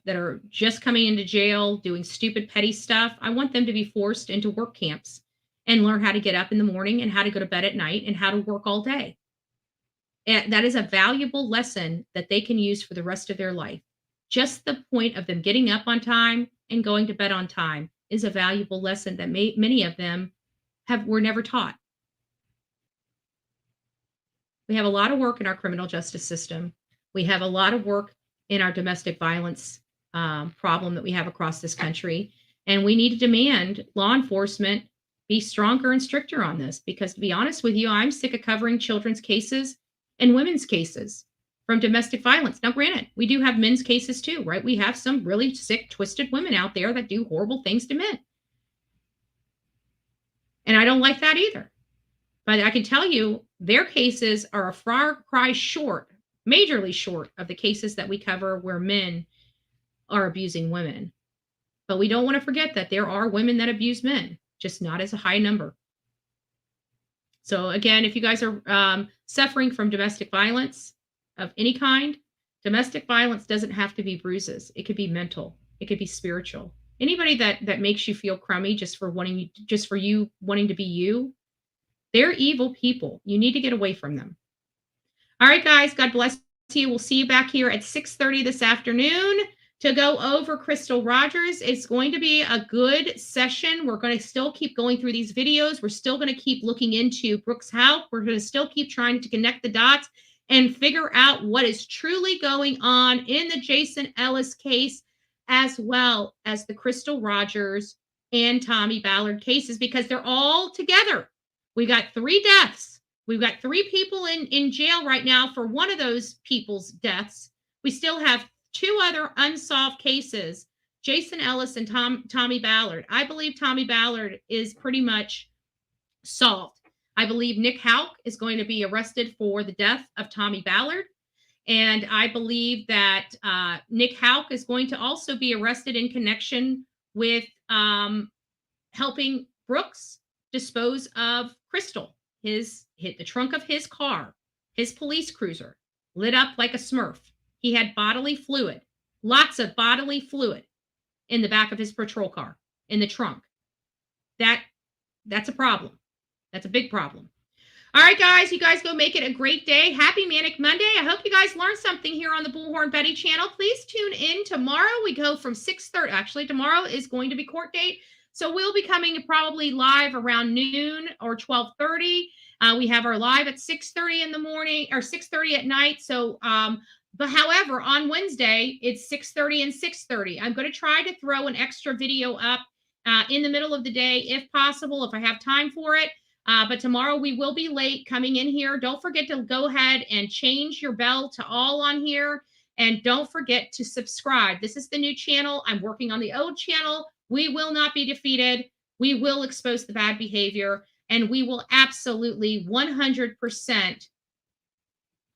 Speaker 9: are just coming into jail doing stupid petty stuff. I want them to be forced into work camps and learn how to get up in the morning and how to go to bed at night and how to work all day. And that is a valuable lesson that they can use for the rest of their life. Just the point of them getting up on time and going to bed on time is a valuable lesson that many of them were never taught. We have a lot of work in our criminal justice system. We have a lot of work in our domestic violence problem that we have across this country. And we need to demand law enforcement be stronger and stricter on this, because to be honest with you, I'm sick of covering children's cases and women's cases from domestic violence. Now, granted, we do have men's cases too, right? We have some really sick, twisted women out there that do horrible things to men. And I don't like that either. But I can tell you, their cases are a far cry short, majorly short of the cases that we cover where men are abusing women. But we don't want to forget that there are women that abuse men, just not as a high number. So again, if you guys are suffering from domestic violence of any kind, domestic violence doesn't have to be bruises. It could be mental. It could be spiritual. Anybody that makes you feel crummy just for you wanting to be you, they're evil people. You need to get away from them. All right, guys, God bless you. We'll see you back here at 6:30 this afternoon to go over Crystal Rogers. It's going to be a good session. We're going to still keep going through these videos. We're still going to keep looking into Brooks Houck. We're going to still keep trying to connect the dots and figure out what is truly going on in the Jason Ellis case, as well as the Crystal Rogers and Tommy Ballard cases, because they're all together. We've got 3 deaths. We've got 3 people in jail right now for one of those people's deaths. We still have two other unsolved cases, Jason Ellis and Tommy Ballard. I believe Tommy Ballard is pretty much solved. I believe Nick Houck is going to be arrested for the death of Tommy Ballard. And I believe that Nick Houck is going to also be arrested in connection with helping Brooks dispose of Crystal, the trunk of his car, his police cruiser, lit up like a Smurf. He had bodily fluid, lots of bodily fluid in the back of his patrol car, in the trunk. That's a problem. That's a big problem. All right, guys, you guys go make it a great day. Happy Manic Monday. I hope you guys learned something here on the Bullhorn Betty channel. Please tune in tomorrow. We go from 6:30. Actually, tomorrow is going to be court date. So we'll be coming probably live around noon or 12:30. We have our live at 6:30 in the morning or 6:30 at night. So, but however, on Wednesday, it's 6:30 and 6:30. I'm going to try to throw an extra video up in the middle of the day, if possible, if I have time for it. But tomorrow we will be late coming in here. Don't forget to go ahead and change your bell to all on here. And don't forget to subscribe. This is the new channel. I'm working on the old channel. We will not be defeated. We will expose the bad behavior. And we will absolutely 100%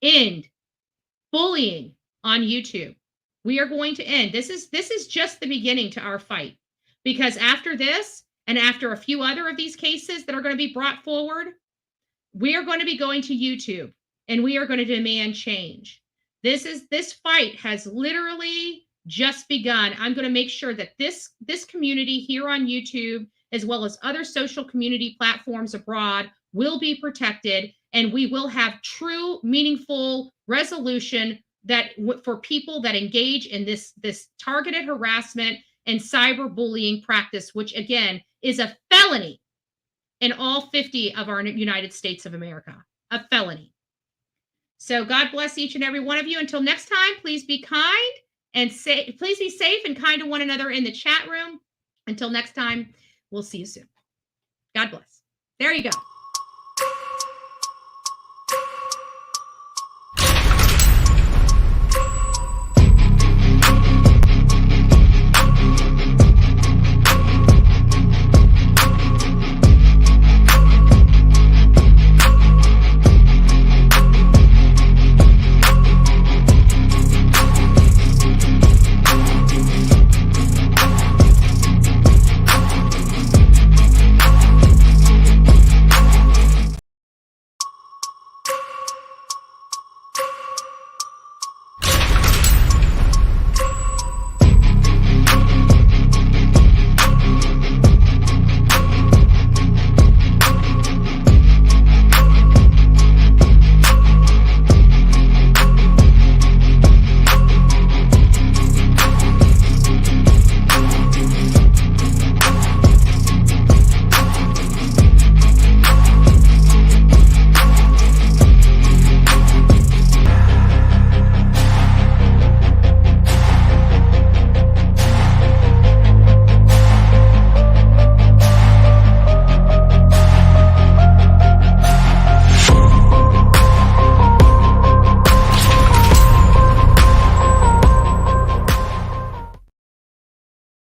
Speaker 9: end bullying on YouTube. We are going to end. This is just the beginning to our fight. Because after this, and after a few other of these cases that are going to be brought forward, we are going to be going to YouTube and we are going to demand change. This fight has literally just begun. I'm going to make sure that this community here on YouTube, as well as other social community platforms abroad, will be protected, and we will have true, meaningful resolution that for people that engage in this targeted harassment and cyberbullying practice, which again is a felony in all 50 of our United States of America, a felony. So God bless each and every one of you. Until next time, please be kind and please be safe and kind to one another in the chat room. Until next time, we'll see you soon. God bless. There you go.